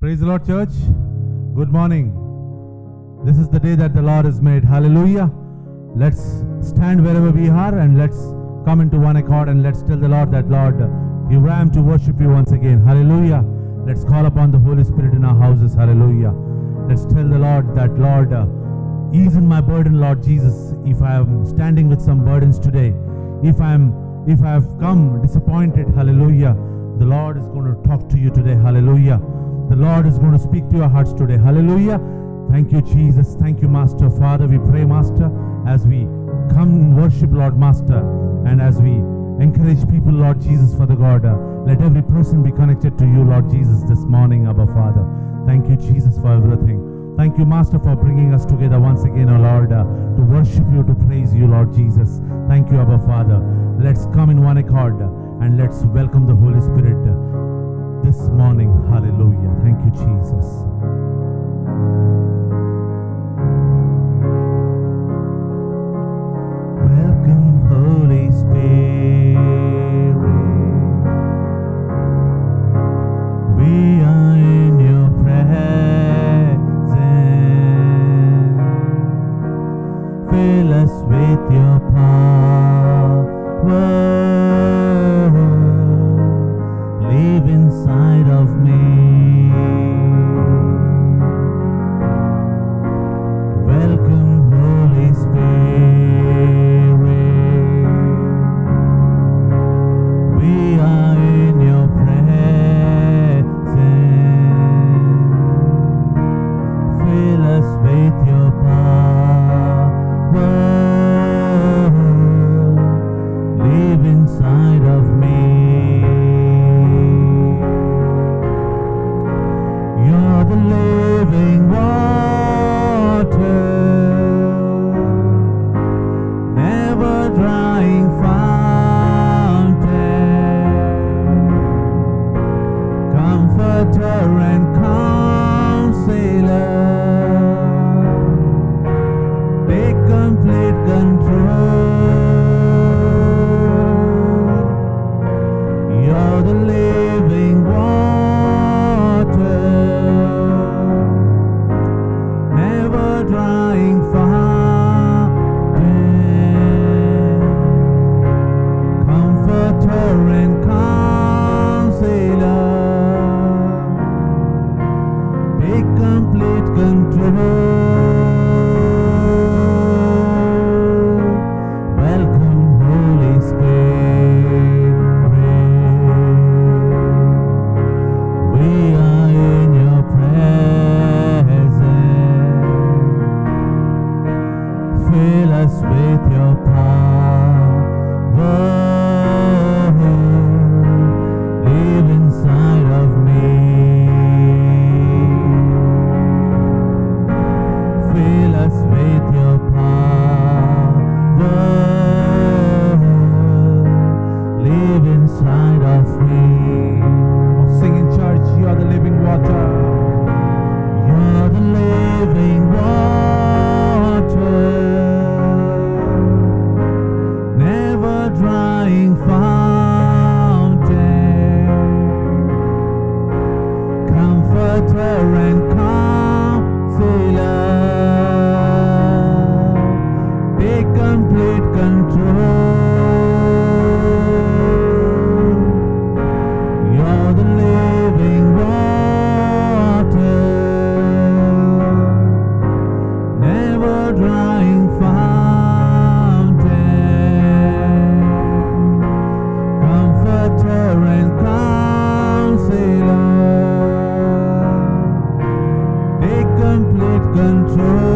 Praise the Lord, church. Good morning. This is the day that the Lord has made. Hallelujah. Let's stand wherever we are and let's come into one accord and let's tell the Lord that, Lord, here I am to worship you once again. Hallelujah. Let's call upon the Holy Spirit in our houses. Hallelujah. Let's tell the Lord that, Lord, ease in my burden, Lord Jesus. If I am standing with some burdens today, if I have come disappointed, hallelujah, the Lord is going to talk to you today. Hallelujah. The Lord is going to speak to your hearts today. Hallelujah. Thank you, Jesus. Thank you, Master. Father, we pray, Master, as we come and worship, Lord, Master, and as we encourage people, Lord Jesus, for the God, let every person be connected to you, Lord Jesus, this morning, Abba Father. Thank you, Jesus, for everything. Thank you, Master, for bringing us together once again, O Lord, to worship you, to praise you, Lord Jesus. Thank you, Abba Father. Let's come in one accord and let's welcome the Holy Spirit this morning. Hallelujah. Thank you, Jesus. Welcome, Holy Spirit. We are in your presence. Fill us with your power. Live inside of me. Welcome, Holy Spirit. We are in your presence. Fill us with your power. Live inside of me. You're the living water, never drying fountain, comforter and counselor, take complete control. You're the living water, never drying fountain, comforter and counselor, take complete control. Welcome, Holy Spirit. We are in your presence. Fill us with your power. Live inside of me. Fill us with your power. Live inside of me. Oh, sing in church, you are the living water. You're the living water, never drying fountain, comforter and counselor, take complete control. You're the living water, never drying fountain, comforter and counselor, take complete control.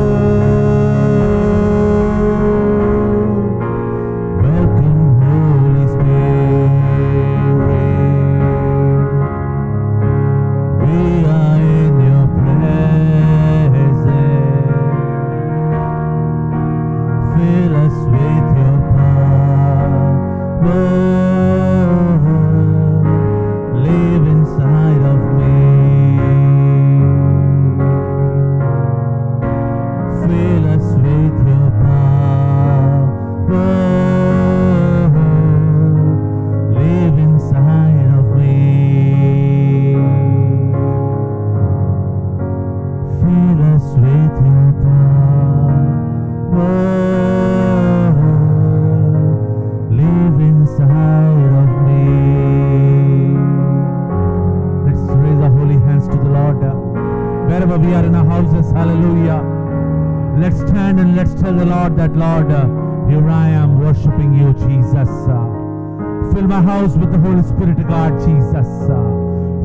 wherever we are in our houses. Hallelujah. Let's stand and let's tell the Lord that, Lord, here I am worshiping you, Jesus. Fill my house with the Holy Spirit, God, Jesus.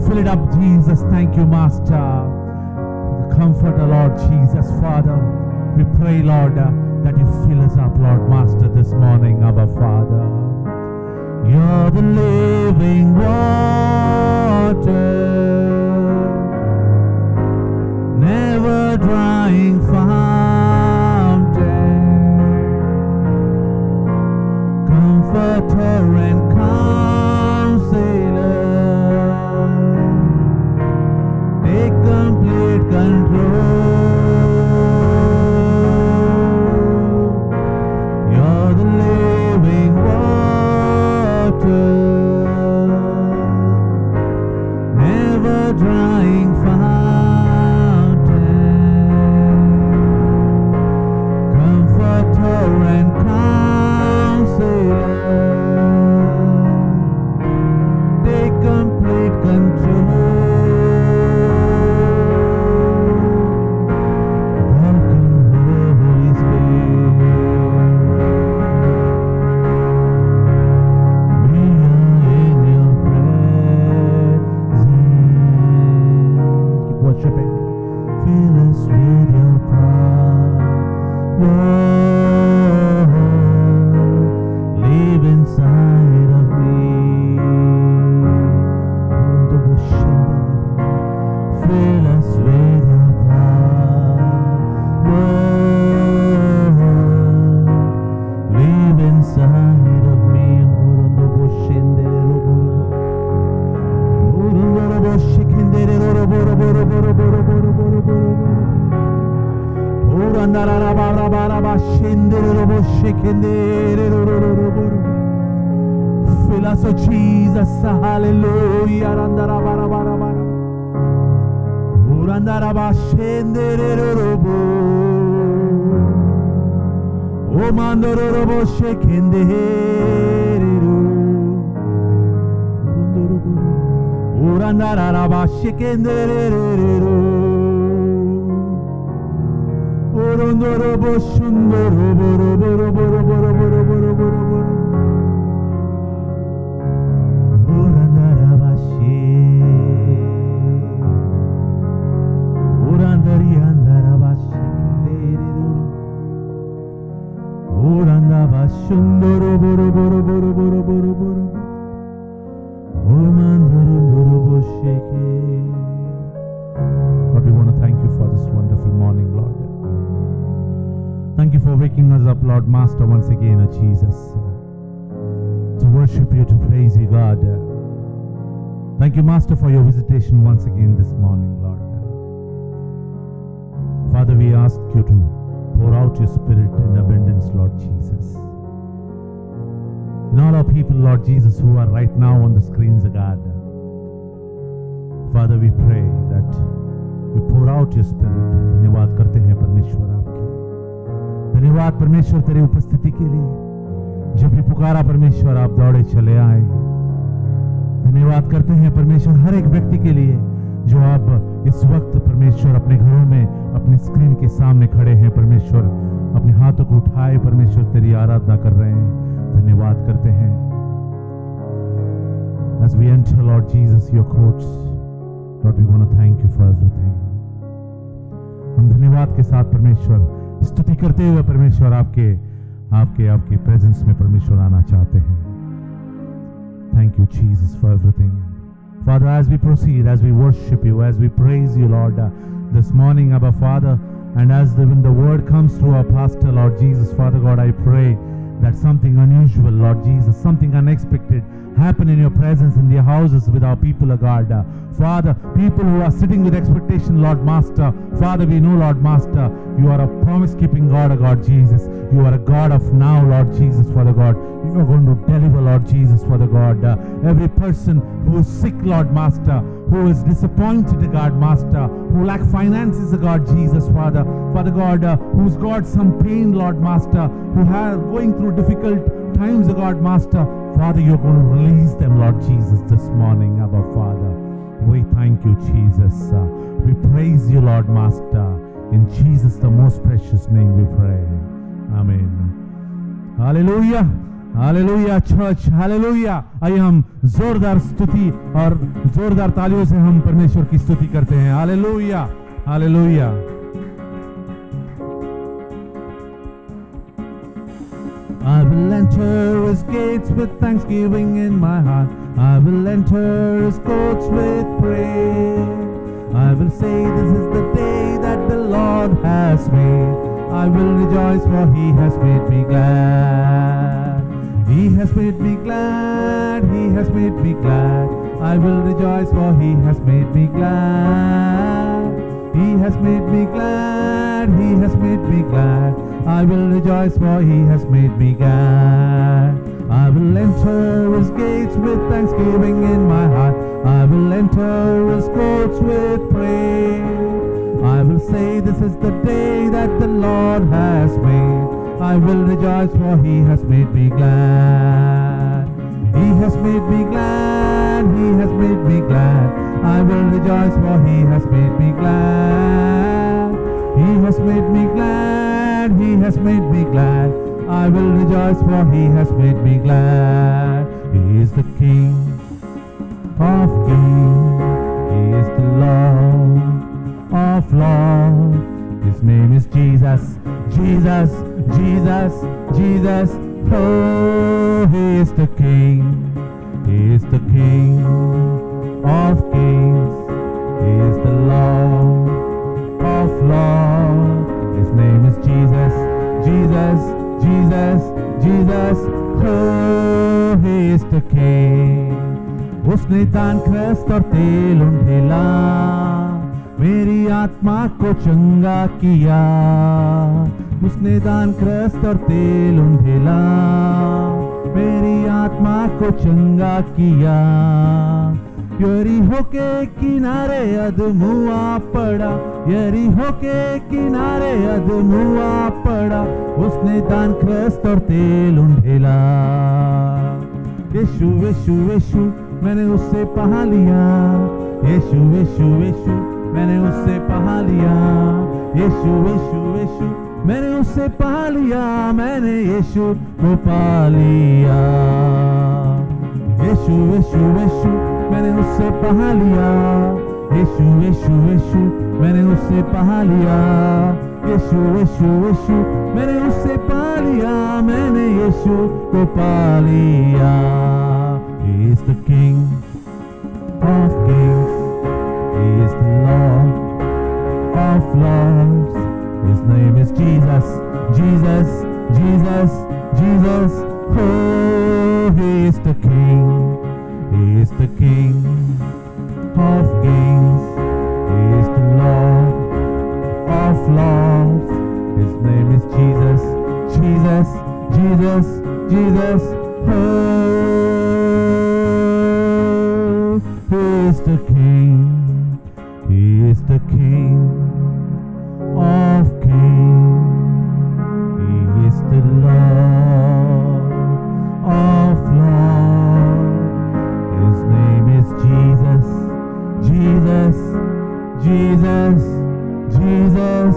Fill it up, Jesus. Thank you, Master. Comfort, Lord Jesus, Father. We pray, Lord, that you fill us up, Lord, Master, this morning, Abba, Father. You're the living water, never drying fountain, comforter and counselor, take complete control. You're the living water, never drying fountain, comforter and counselor, take complete control. Fill us, oh Jesus, hallelujah. Oh, mandorobo shekenderu, urandaraba shekenderu, urondorobo shundorobo boro boro boro boro boro boro boro, urandaraba she, urandariandaraba shekenderu, urandaba shundoro boro boro boro boro boro boro, umandorondorobo sheke. Lord, we want to thank you for this wonderful morning, Lord. Thank you for waking us up, Lord Master, once again, oh Jesus, to worship you, to praise you, God. Thank you, Master, for your visitation once again this morning, Lord. Father, we ask you to pour out your Spirit in abundance, Lord Jesus. In all our people, Lord Jesus, who are right now on the screens, God, Father, we pray that you pour out your Spirit. धन्यवाद करते हैं परमेश्वर आपके, धन्यवाद परमेश्वर तेरी उपस्थिति के लिए। जब भी पुकारा परमेश्वर, आप दौड़े चले आए। धन्यवाद करते हैं परमेश्वर हर एक व्यक्ति के लिए जो आप इस वक्त परमेश्वर अपने घरों में अपने स्क्रीन के सामने खड़े हैं परमेश्वर, अपने हाथों को उठाए परमेश्वर तेरी आराधना कर रहे हैं। धन्यवाद करते हैं। As we enter, Lord Jesus, your courts, Lord, we want to thank you for everything. हम धन्यवाद के साथ परमेश्वर स्तुति करते हुए परमेश्वर आपके प्रेजेंस में परमेश्वर आना चाहते हैं। Thank you, Jesus, for everything. Father, as we proceed, as we worship you, as we praise you, Lord, this morning, Abba Father, and when the word comes through our pastor, Lord Jesus, Father God, I pray that something unusual, Lord Jesus, something unexpected happen in your presence in their houses with our people, O God. Father, people who are sitting with expectation, Lord Master, Father, we know, Lord Master, you are a promise-keeping God, O God Jesus. You are a God of now, Lord Jesus, Father God. You are going to deliver, Lord Jesus, Father God. Every person who is sick, Lord Master, who is disappointed, God Master, who lack finances, God Jesus, Father God, who's got some pain, Lord Master, who are going through difficult times, God Master, Father, you're going to release them, Lord Jesus, this morning, Abba Father. We thank you, Jesus. We praise you, Lord Master. In Jesus, the most precious name we pray. Amen. Hallelujah. Hallelujah church, hallelujah. आइए हम जोरदार स्तुति और जोरदार तालियों से हम परमेश्वर की स्तुति करते हैं। Hallelujah, hallelujah. I will enter his gates with thanksgiving in my heart. I will enter his courts with praise. I will say this is the day that the Lord has made. I will rejoice for he has made me glad. He has made me glad, he has made me glad. I will rejoice for he has made me glad. He has made me glad, he has made me glad. I will rejoice for he has made me glad. I will enter his gates with thanksgiving in my heart. I will enter his courts with praise. I will say this is the day that the Lord has made. I will rejoice for he has made me glad. He has made me glad, he has made me glad. I will rejoice for he has made me glad. He has made me glad, he has made me glad. I will rejoice for he has made me glad. He is the King of kings, he is the Lord of lords. His name is Jesus, Jesus, Jesus, Jesus. Oh, he is the King, he is the King of kings, he is the Lord of lords. His name is Jesus, Jesus, Jesus, Jesus. Oh, he is the King. उसने दान ख्रिस्त और तेल उंडेला, मेरी आत्मा को चंगा किया। उसने दान ख्रिस्त और तेल उंडेला, मेरी आत्मा को चंगा किया। यरीहो के किनारे अदमुआ पड़ा, यरीहो के किनारे अदमुआ पड़ा। उसने दान ख्रिस्त और तेल उंडेला। यीशु यीशु यीशु मैंने उससे पहा लिया। यीशु यीशु यीशु मैंने उससे पहा लिया। यीशु यीशु यीशु मैंने उससे पहा लिया। मैंने यीशु को पा लिया। यीशु यीशु यीशु मैंने उससे पहा लिया। यीशु यीशु यीशु मैंने उससे पहा लिया। यीशु यीशु यीशु मैंने उससे पा लिया। मैंने यीशु को पा लिया। He is the King of kings, he is the Lord of lords. His name is Jesus, Jesus, Jesus, Jesus. Oh, he is the King, he is the King of kings, he is the Lord of lords. His name is Jesus, Jesus, Jesus, Jesus. Oh, he is the King, he is the King of kings, he is the Lord of lords. His name is Jesus, Jesus, Jesus, Jesus.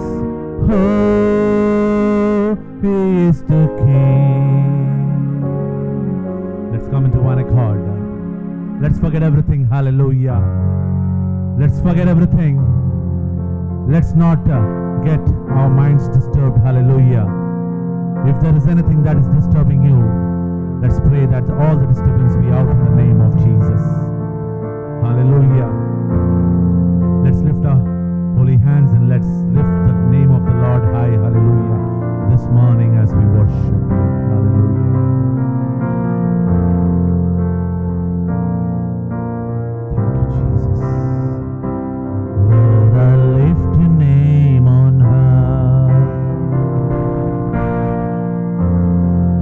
Oh, he is the King. Let's come into one accord. Let's forget everything. Hallelujah. Let's forget everything. Let's not get our minds disturbed. Hallelujah. If there is anything that is disturbing you, let's pray that all the disturbance be out in the name of Jesus. Hallelujah. Let's lift our holy hands and let's lift the name of the Lord high. Hallelujah. This morning as we worship Him. Hallelujah. Thank you, Jesus. Lord, I lift your name on high.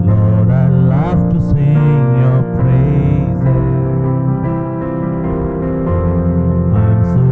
Lord, I love to sing your praises. I'm so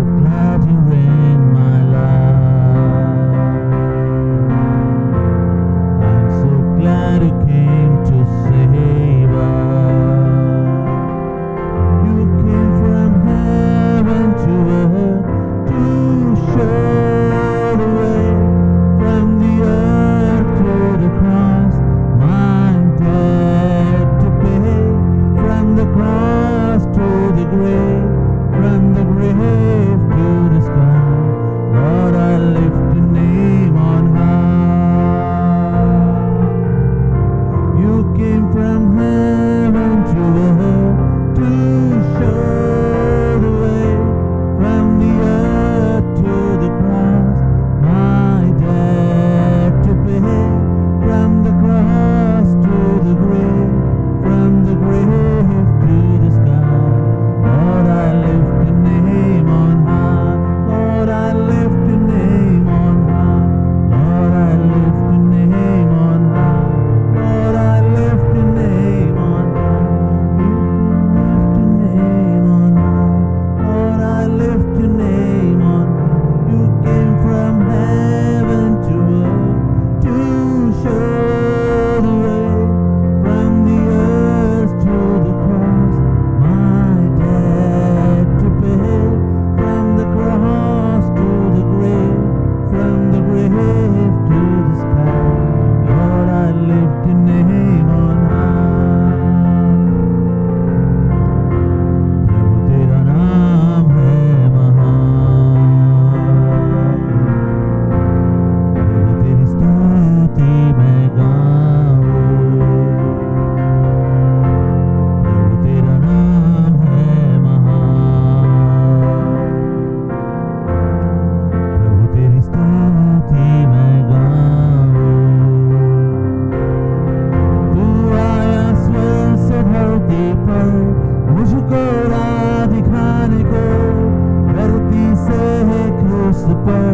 पर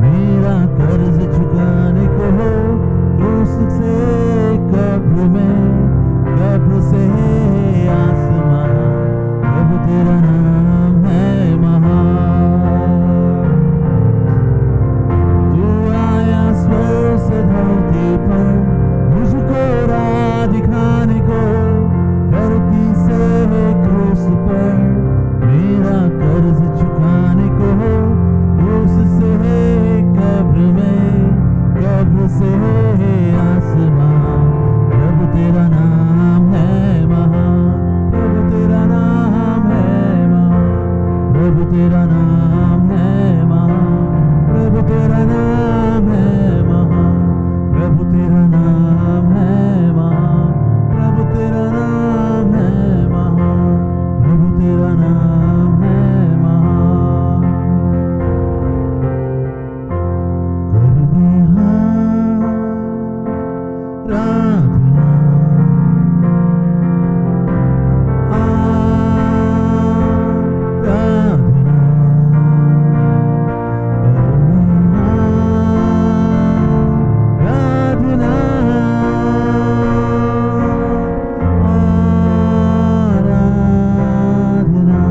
मेरा कर्ज चुकाने को हो, क्रूस से कब्र में, कब्र से आसमां, प्रभु तेरा नाम है महान। तू आया स्वर्ग से धरती पर मुझको राह दिखाने को, धरती से क्रूस पर मेरा कर्ज चुकाने को हो, क्रूस से कब्र में, कब्र से आसमां, प्रभु तेरा नाम है महान, प्रभु तेरा नाम है महान, प्रभु तेरा नाम है महान, प्रभु तेरा नाम है महान, प्रभु तेरा नाम है महान, प्रभु तेरा नाम है महान, प्रभु तेरा नाम है महान। कर आराधना, आराधना, आराधना, आराधना।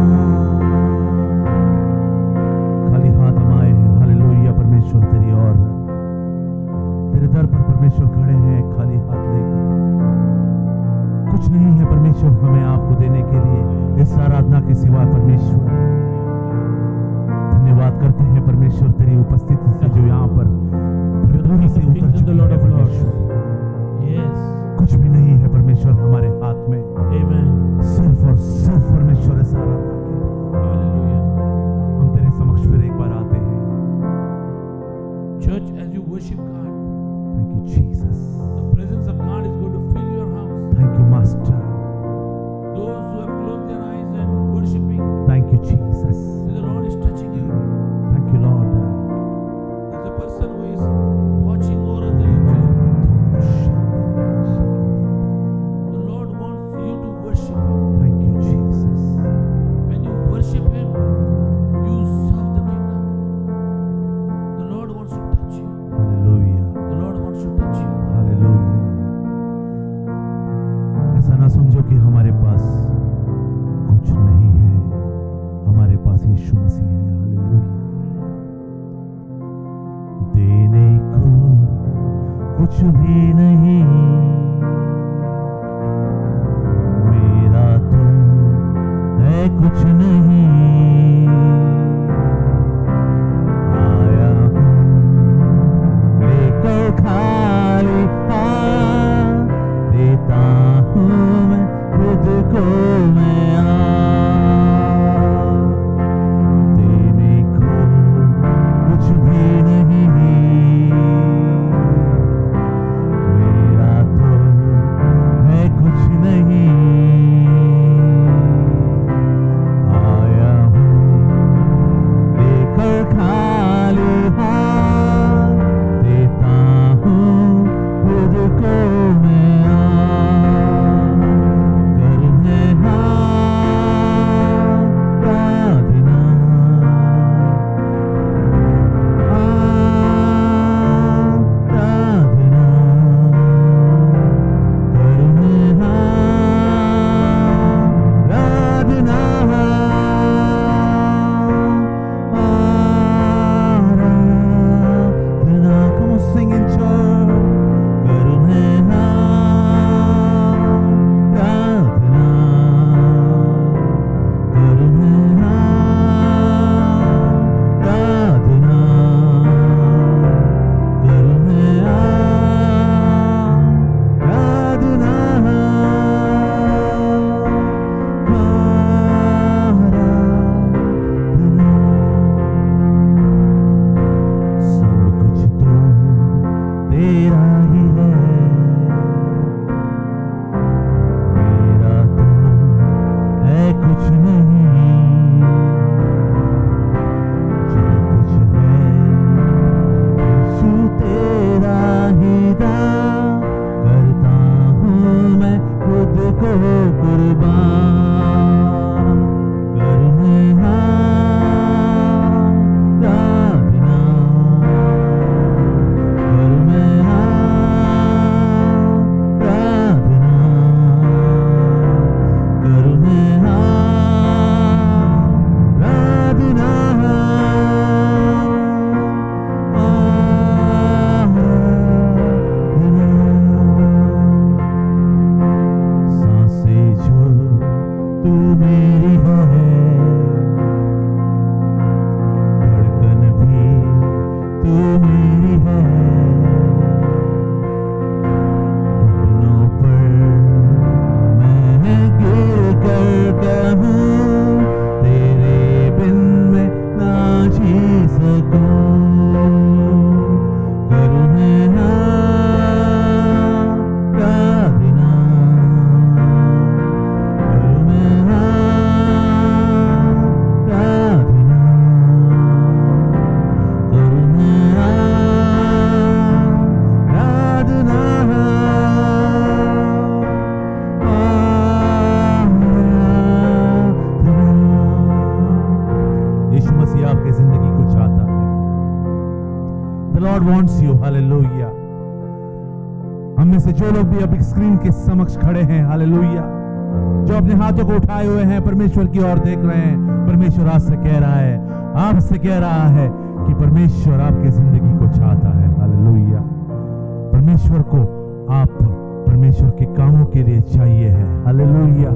खाली हाथ हम आए हैं, हालेलुया परमेश्वर तेरी ओर, तेरे दर पर परमेश्वर खड़े हैं खाली हाथ लेकर। कुछ नहीं है परमेश्वर हमें आपको देने के लिए इस आराधना के सिवा। परमेश्वर धन्यवाद करते हैं परमेश्वर तेरी उपस्थिति से जो यहाँ पर भरपूरी से उतर चुकी है परमेश्वर। कुछ भी नहीं है परमेश्वर हमारे हाथ में, सिर्फ और सिर्फ परमेश्वर इस आराधना के लिए हम तेरे समक्ष फिर एक बार आते हैं। Church, as you worship God, thank you Jesus, the presence of God is going to fill your house. Thank you master, Those who have closed their eyes and worshiping, thank you Jesus, the Lord is touching you. Thank you Lord. There's a person who is watching over on the YouTube. The Lord wants you to worship Him. Thank you, Jesus. When you worship Him, you serve the kingdom. The Lord wants to touch you. Hallelujah. The Lord wants to touch you. Hallelujah. ऐसा ना समझो कि हमारे पास कुछ नहीं है, हमारे पास यीशु मसीह है। हालेलुया। देने को कुछ भी नहीं, मेरा तो है कुछ नहीं, आया हूँ लेकर खाली हाथ, देता हूँ मैं खुद को मैं देने को कुछ भी नहीं, मेरा जी सकूं, करूं मैं आराधना, करूं मैं आराधना, करूं मैं आराधना, यीशु मसीह आपकी जिंदगी को चाहता है। The Lord wants you, hallelujah। हम में से जो लोग भी अभी स्क्रीन के समक्ष खड़े हैं, हालेलुया, जो अपने हाथों को उठाए हुए हैं, परमेश्वर की ओर देख रहे हैं, परमेश्वर आपसे कह रहा है, आपसे कह रहा है कि परमेश्वर आपकी जिंदगी को चाहता है, हालेलुया। परमेश्वर को आप परमेश्वर के कामों के लिए चाहिए है, hallelujah.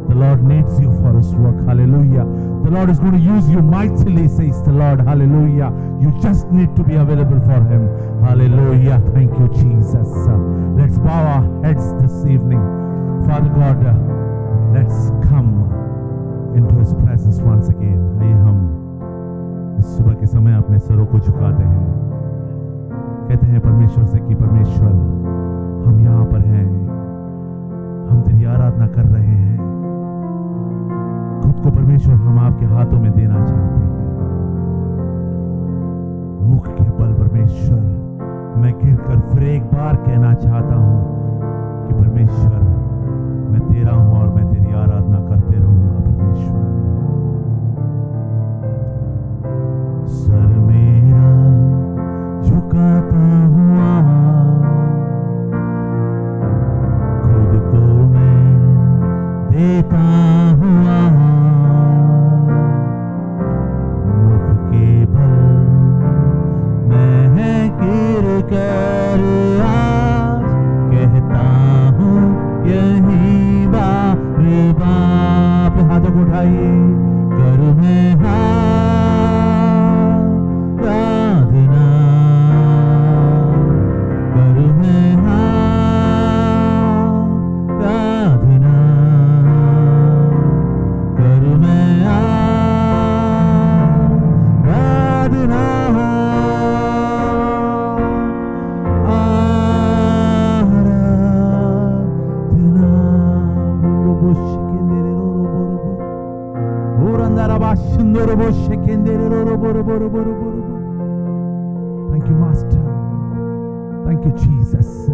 The Lord needs you for His work, hallelujah. The Lord is going to use you mightily, says the Lord, hallelujah. You just need to be available for Him, hallelujah. Thank you, Jesus. Let's bow our heads this evening. Father God, let's come into His presence once again. आइए हम इस सुबह के समय अपने सरों को झुकाते हैं, कहते हैं परमेश्वर से कि परमेश्वर हम यहाँ पर हैं, हम तेरी आराधना कर रहे हैं, खुद को परमेश्वर हम आपके हाथों में देना चाहते हैं। मुख के बल परमेश्वर मैं गिरकर फिर एक बार कहना चाहता हूं कि परमेश्वर मैं तेरा हूं और मैं तेरी आराधना करते रहूंगा। परमेश्वर सर मेरा झुकाता हुआ खुद को मैं देता हुआ कर आज कहता हूँ यही बार बाप, हाथों को उठाइए, करूँ मैं आराधना, करूँ मैं आराधना, करूँ मैं आराधना, Thank you, Master. Thank you, Jesus.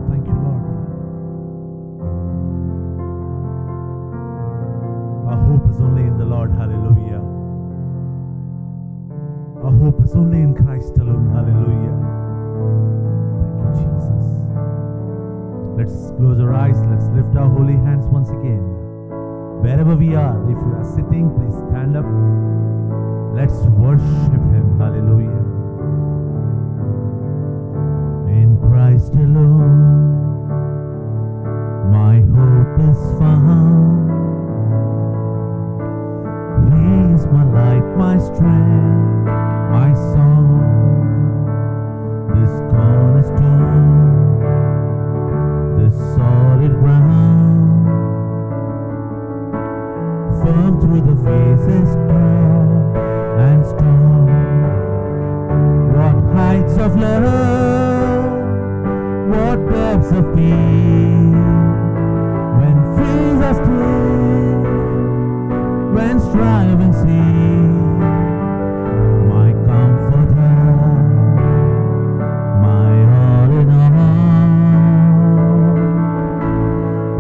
Thank you, Lord. Our hope is only in the Lord. Hallelujah. Our hope is only in Christ alone. Hallelujah. Thank you, Jesus. Let's close our eyes. Let's lift our holy hands once again. Wherever we are, if you are sitting, please stand up. Let's worship Him. Hallelujah. In Christ alone, my hope is found. He is my light, my strength, my song. This cornerstone, this solid ground, firm through the faces dark and storm. What heights of love, what depths of peace, when fears are still, when striving cease, my comforter, my all in all.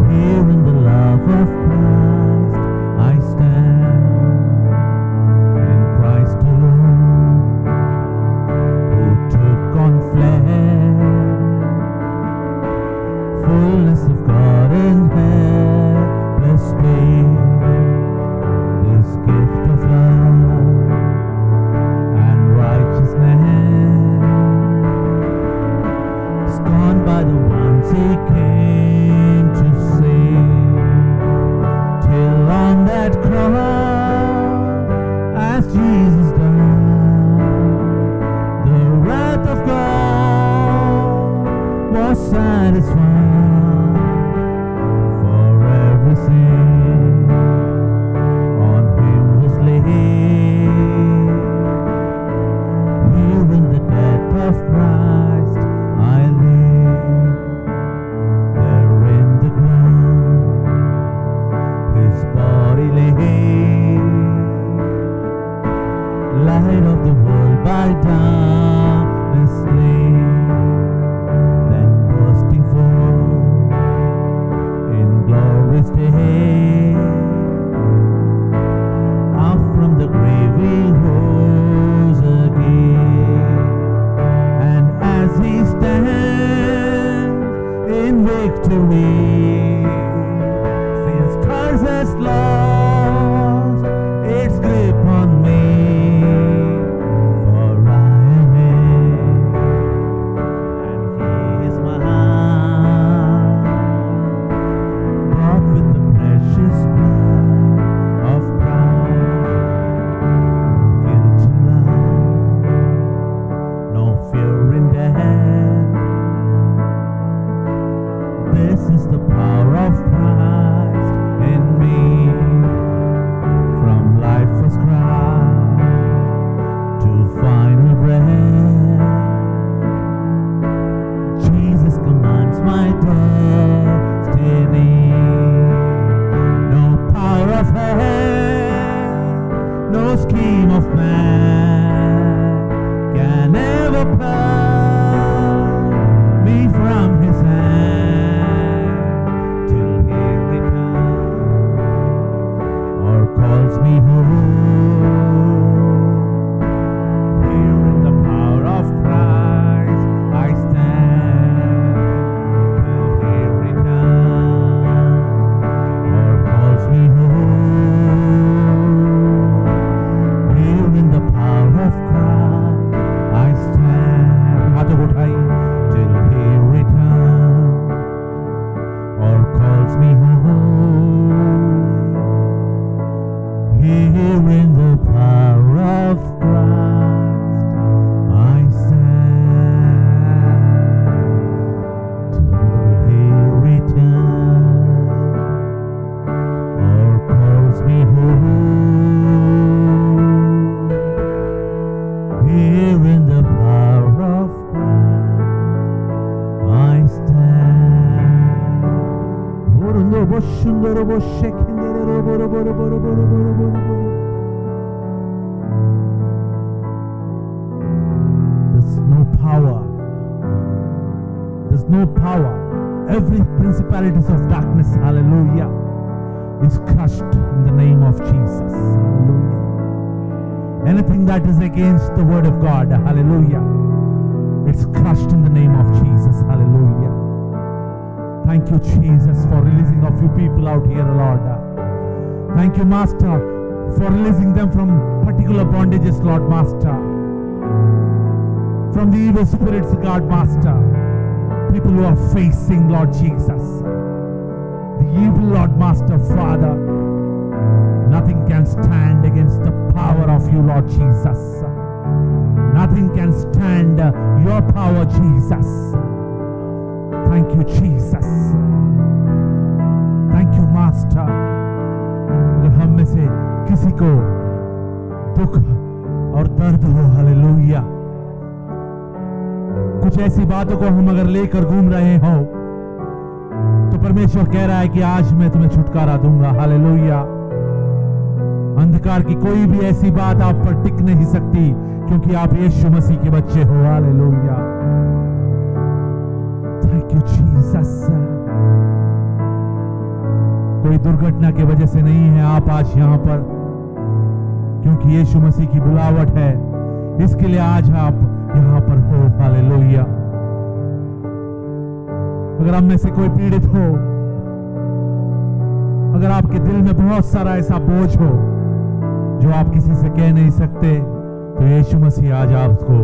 Here in the love of Christ I stand, in Christ alone, who took on flesh, fullness of God in helpless pain. This gift of love and righteousness, scorned by the ones He came to save, till on that cross, as Jesus died, the wrath of God was satisfied for every sin. On Him was laid No scheme of man can ever pluck me from his hand till he returns or calls me home. Here in the power of Christ I stand till he returns or calls me home. Here in the power of Christ I stand. हाथों को उठाइए. Till he returns or calls me home. Here in the power of Christ I stand till he returns or calls me home. Here in the power of Christ I stand. Orundo boshundoro boshekindere roboro boro boro boro boro boro boro. There's no power. There's no power. Every principalities of darkness, hallelujah, is crushed in the name of Jesus. Hallelujah. Anything that is against the word of God, hallelujah, it's crushed in the name of Jesus. Hallelujah. Thank you, Jesus, for releasing a few people out here, Lord. Thank you, Master, for releasing them from particular bondages, Lord Master. From the evil spirits, God Master. People who are facing, Lord Jesus, the evil, Lord Master, Father. Nothing can stand against the power of you, Lord Jesus. Nothing can stand your power, Jesus. Thank you, Jesus. Thank you, Master. अगर हम में से किसी को दुख और दर्द हो, हालेलुया, कुछ ऐसी बातों को हम अगर लेकर घूम रहे हो, तो परमेश्वर कह रहा है कि आज मैं तुम्हें छुटकारा दूंगा. हालेलुया. अंधकार की कोई भी ऐसी बात आप पर टिक नहीं सकती, क्योंकि आप यीशु मसीह के बच्चे हो. हालेलुया. Thank you Jesus. कोई दुर्घटना की वजह से नहीं है आप आज यहाँ पर, क्योंकि यीशु मसीह की बुलावट है. इसके लिए आज आप यहाँ पर हो. हालेलुया. अगर हम में से कोई पीड़ित हो, अगर आपके दिल में बहुत सारा ऐसा बोझ हो जो आप किसी से कह नहीं सकते, तो यीशु मसीह आज आपको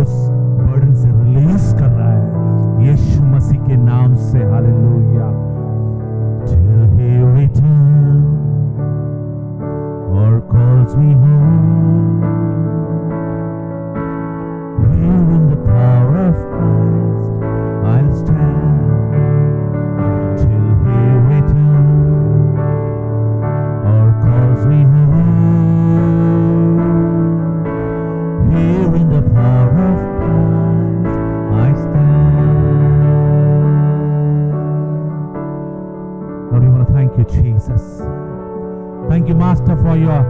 उस बर्डन से रिलीज कर रहा है, यीशु मसीह के नाम से. Hallelujah. Till he returns or calls me home. Here in the power of Christ I'll stand till he returns or calls me home. Here in the power of Christ I stand. Lord, we want to thank you, Jesus. Thank you, Master, for your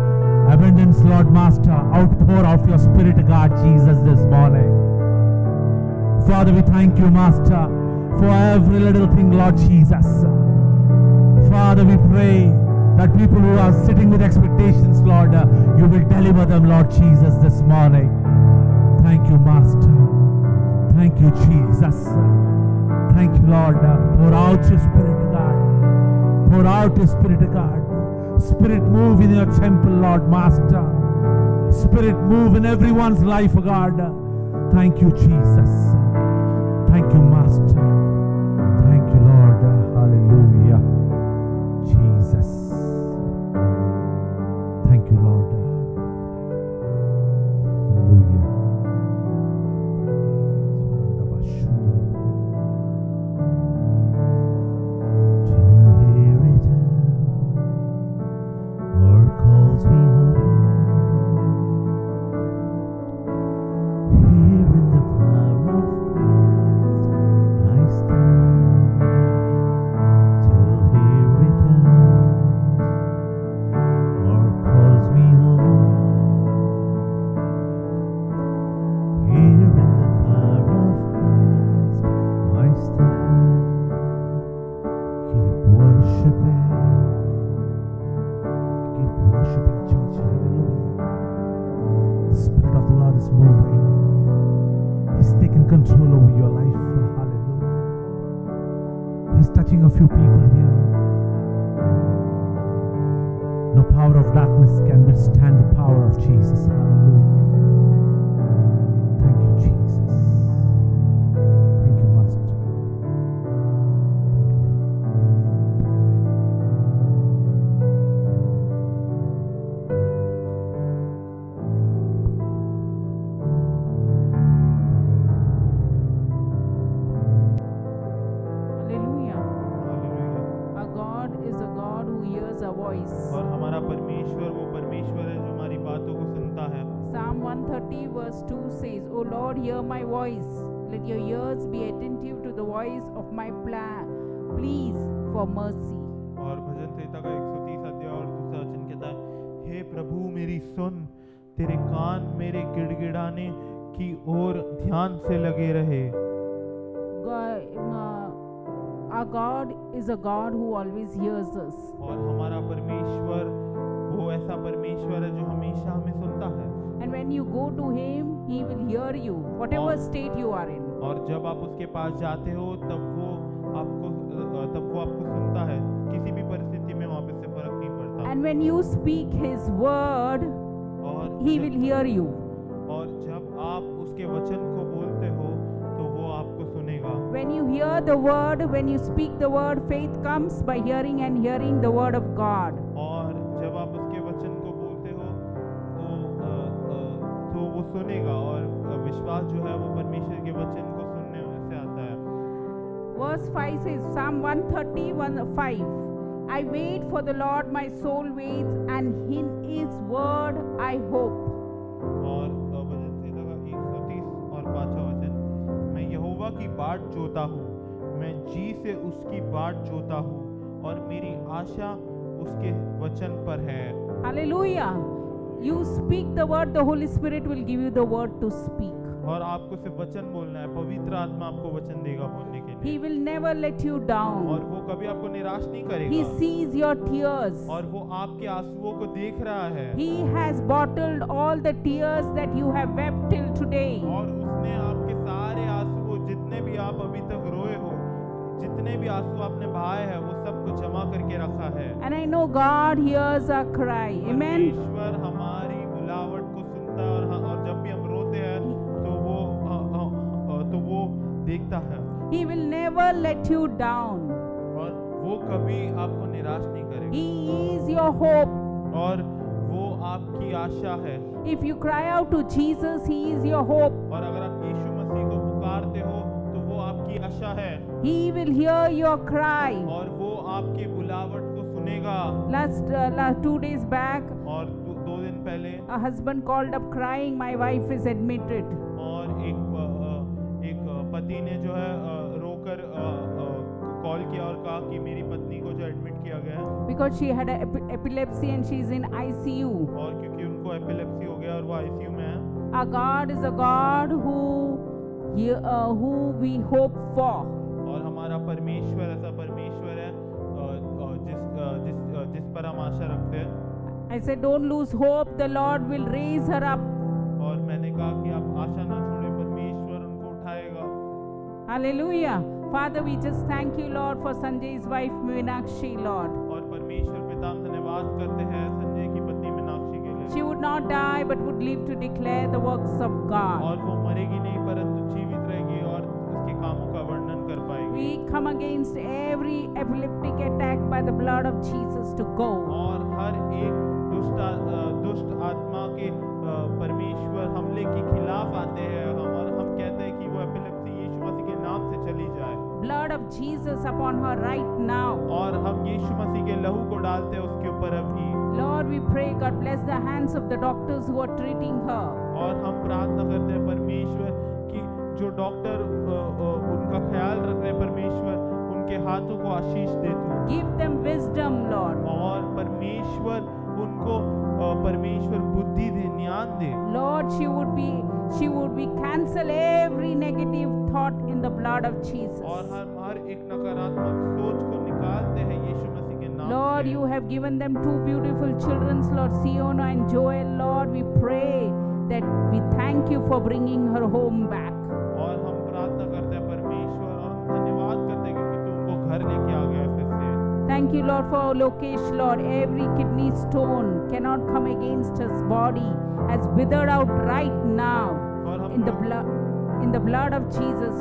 abundance, Lord Master. Outpour of your Spirit, God Jesus, this morning. Father, we thank you, Master, for every little thing, Lord Jesus. Father, we pray that people who are sitting with expectations, Lord, you will deliver them, Lord Jesus, this morning. Thank you, Master. Thank you, Jesus. Thank you, Lord. Pour out your Spirit, God. Pour out your Spirit, God. Spirit, move in your temple, Lord Master. Spirit, move in everyone's life, God. Thank you, Jesus. Thank you, Master. Thank you, Lord. Hallelujah. Jesus. Thank you, Lord. Hallelujah. Till is moving. He's taken control over your life. Hallelujah. He's touching a few people here. No power of darkness can withstand the power of Jesus. Hallelujah. Thank you, Jesus. Thank you, Master. Hallelujah. Hallelujah. Our God is a God who hears our voice. और हमारा परमेश्वर वो परमेश्वर है जो हमारी बातों को सुनता है। Psalm 130 verse 2 says, O Lord, hear my voice. Let your ears be attentive to the voice of my pleas for mercy. और भजन संहिता का 130 अध्याय और दूसरा वचन कहता है, हे प्रभु मेरी सुन, तेरे कान मेरे गिड़गिड़ाने की ओर ध्यान से लगे रहे। Our God is a God who always hears us. और हमारा परमेश्वर वो ऐसा परमेश्वर है जो हमेशा हमें सुनता है। And when you go to Him, He will hear you, whatever और- state you are in. और जब आप उसके पास जाते हो तब वो आपको सुनता है। किसी भी परिस्थिति में वहाँ पे से फर्क नहीं पड़ता। And when you speak His word, और He will hear you. और जब आप उसके वचन को बोलते हो तो वो आपको सुनेगा। When you hear the word, when you speak the word, faith comes by hearing and hearing the word of God. और जब आप उसके वचन को बोलते हो तो वो सुनेगा। और विश्वास जो है वो परमेश्वर के वचन को सुनने से आता है। Verse 5 says, Psalm 130:5, I wait for the Lord, my soul waits, and in His word I hope. और भजन संहिता का 130 और 5वां वचन, मैं यहोवा की बाट जोता हूँ, मैं जी से उसकी बाट जोता हूँ और मेरी आशा उसके वचन पर है। Hallelujah. You speak the word, the Holy Spirit will give you the word to speak. और आपको सिर्फ वचन बोलना है। पवित्र आत्मा आपको वचन देगा बोलने के He लिए। will never let you और down. वो कभी आपको निराश नहीं He करेगा। sees your tears. और वो आपके आंसुओं को देख रहा है। He has bottled all the tears that you have wept till today. और उसने आपके सारे आंसू जितने भी आप अभी तक रोए हो, जितने भी आंसू आपने बहाए हैं, वो सब कुछ जमा करके रखा है। And I know God hears our cry. Amen. परमेश्वर हमारी बुलावट को सुनता है। और जब भी हम रोते हैं तो वो देखता है। He will never let you down. और वो कभी आपको निराश नहीं करेगा। He is your hope. और वो आपकी आशा है। If you cry out to Jesus, He is your hope. और अगर आप यीशु मसीह को पुकारते हो तो वो आपकी आशा है। He will hear your cry. और वो आपके बुलावट को सुनेगा। Last 2 days back, और दो दिन पहले a husband called up crying, my wife is admitted. और एक पति ने जो है रोकर कॉल किया और कहा कि मेरी पत्नी को जो एडमिट किया गया है। Because she had epilepsy and she is in ICU. और क्योंकि उनको एपिलेप्सी हो गया और वो आईसीयू में है। Our God is a God who we hope for. और हमारा परमेश्वर ऐसा परमेश्वर है जिस पर हम आशा रखते हैं। I said, don't lose hope. The Lord will raise her up. और मैंने कहा कि आप आशा ना छोड़े, परमेश्वर उनको उठाएगा। Hallelujah. Father, we just thank you, Lord, for Sanjay's wife, Meenakshi, Lord. और परमेश्वर पिता हम धन्यवाद करते हैं संजय की पत्नी मीनाक्षी के लिए। She would not die but would live to declare the works of God. और वो मरेगी नहीं परंतु जीवित रहेगी और उसके कामों का वर्णन कर पाएगी। We come against every epileptic attack by the blood of Jesus to go. और हर एक दुष्ट आत्मा के परमेश्वर हमले के खिलाफ आते हैं और हम कहते हैं कि वो एपिलेप्सी यीशु मसीह के नाम से चली जाए। Blood of Jesus upon her right now. और हम यीशु मसीह के लहू को डालते हैं उसके ऊपर अभी। Lord, we pray, God bless the hands of the doctors who are treating her. और हम प्रार्थना करते हैं परमेश्वर कि जो डॉक्टर उनका ख्याल रख रहे हैं परमेश्वर उनके हाथों को आशीष दे तू। Give them wisdom, Lord. और परमेश्वर उनको परमेश्वर बुद्धि दे, ज्ञान दे। Lord, she would be cancel every negative thought in the blood of Jesus. और हर एक नकारात्मक सोच को निकालते हैं यीशु मसीह के नाम Lord, से। you have given them two beautiful children, Lord, Siona and Joel. Lord, we pray that we thank thank you for bringing her home back. और हम प्रार्थना करते हैं परमेश्वर और हम धन्यवाद करते हैं क्योंकि तू उनको घर लेके आ गया फिर से। Thank you, Lord, for Lokesh, Lord. Every kidney stone cannot come against his body, has withered out right now और हम in the blood of Jesus,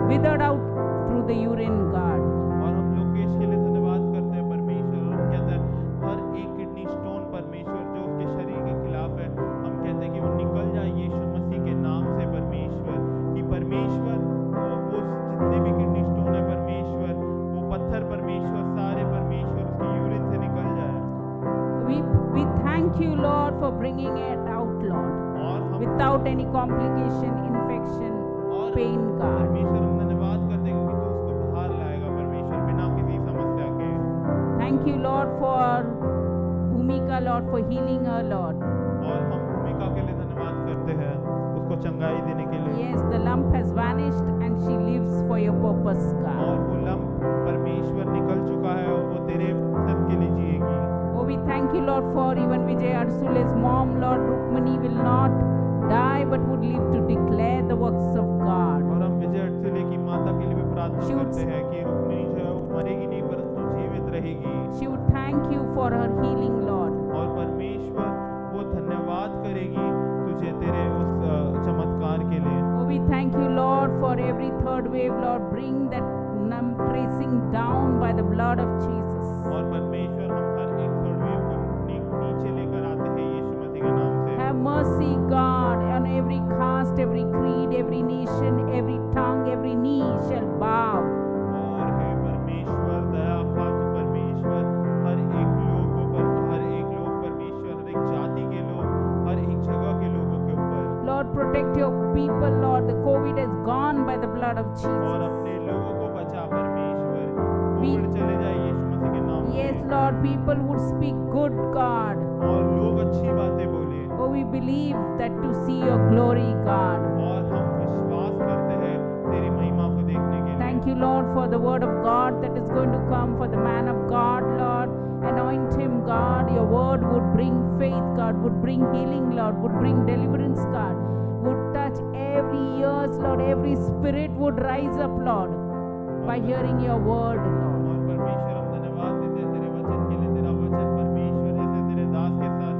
withered out through the urine, God. और हम लोकेश के लिए धन्यवाद करते हैं परमेश्वर। और हम कहते हैं हर एक किडनी स्टोन परमेश्वर जो उसके शरीर के खिलाफ है, हम कहते हैं कि वो निकल जाए यीशु मसीह के नाम से परमेश्वर। कि परमेश्वर वो जितने भी किडनी स्टोन है परमेश्वर, वो पत्थर परमेश्वर सारे परमेश्वर उसकी यूरिन से निकल जाए। We thank you, Lord, for bringing it out, Lord, और हम without any complication, infection, और pain, God. परमेश्वर हम धन्यवाद करते हैं क्योंकि तू उसको बाहर लाएगा परमेश्वर बिना किसी समस्या के। Thank you, Lord, for Bhumika, Lord, for healing her, Lord. और हम भूमिका के लिए धन्यवाद करते हैं उसको चंगाई देने के लिए। Yes, the lump has vanished and she lives for your purpose, God. और वो लम्ब परमेश्वर निकल चुका है और वो तेरे सब के लिए जिएगी। Oh, we thank you, Lord, for even Vijay Arsule's mom, Lord, Rukmani will not die but would live to declare the works of God. और हम विजय अटसले की माता के लिए भी प्रार्थना She would- करते हैं कि रुक्मिणी जो है वो मरेगी नहीं परंतु जीवित रहेगी। She would thank you for her healing, Lord. और परमेश्वर वो धन्यवाद करेगी तुझे तेरे उस चमत्कार के लिए। Oh, we thank you, Lord, for every third wave, Lord, bring that numb tracing down by the blood of Jesus. और परमेश्वर हम हर एक थर्ड वेव को नीचे लेकर आते हैं यीशु मसीह के नाम से। Have mercy, God, on every caste, every creed, every nation, every tongue, every knee shall bow. और हे परमेश्वर दया खा तू परमेश्वर हर एक लोगों पर हर एक लोग परमेश्वर हर एक जाति के लोग हर एक जगह के लोगों के ऊपर। Lord, protect your people, Lord. The COVID has gone by the blood of और Jesus. अपने लोगों को बचा परमेश्वर कोविड चले जाए यीशु मसीह के नाम से। Yes, Lord, people would speak good, God. और लोग अच्छी बातें बोले Oh, we believe that to see your glory, God. और हम विश्वास करते हैं तेरी महिमा को देखने के लिए। Thank you, Lord, for the word of God that is going to come for the man of God, Lord. Anoint him, God. Your word would bring faith, God, would bring healing, Lord, would bring deliverance, God, would touch every ears, Lord. Every spirit would rise up, Lord, by hearing your word, Lord. और परमेश्वर हम धन्यवाद देते हैं तेरे वचन के लिए। तेरा वचन परमेश्वर जैसे तेरे दास के साथ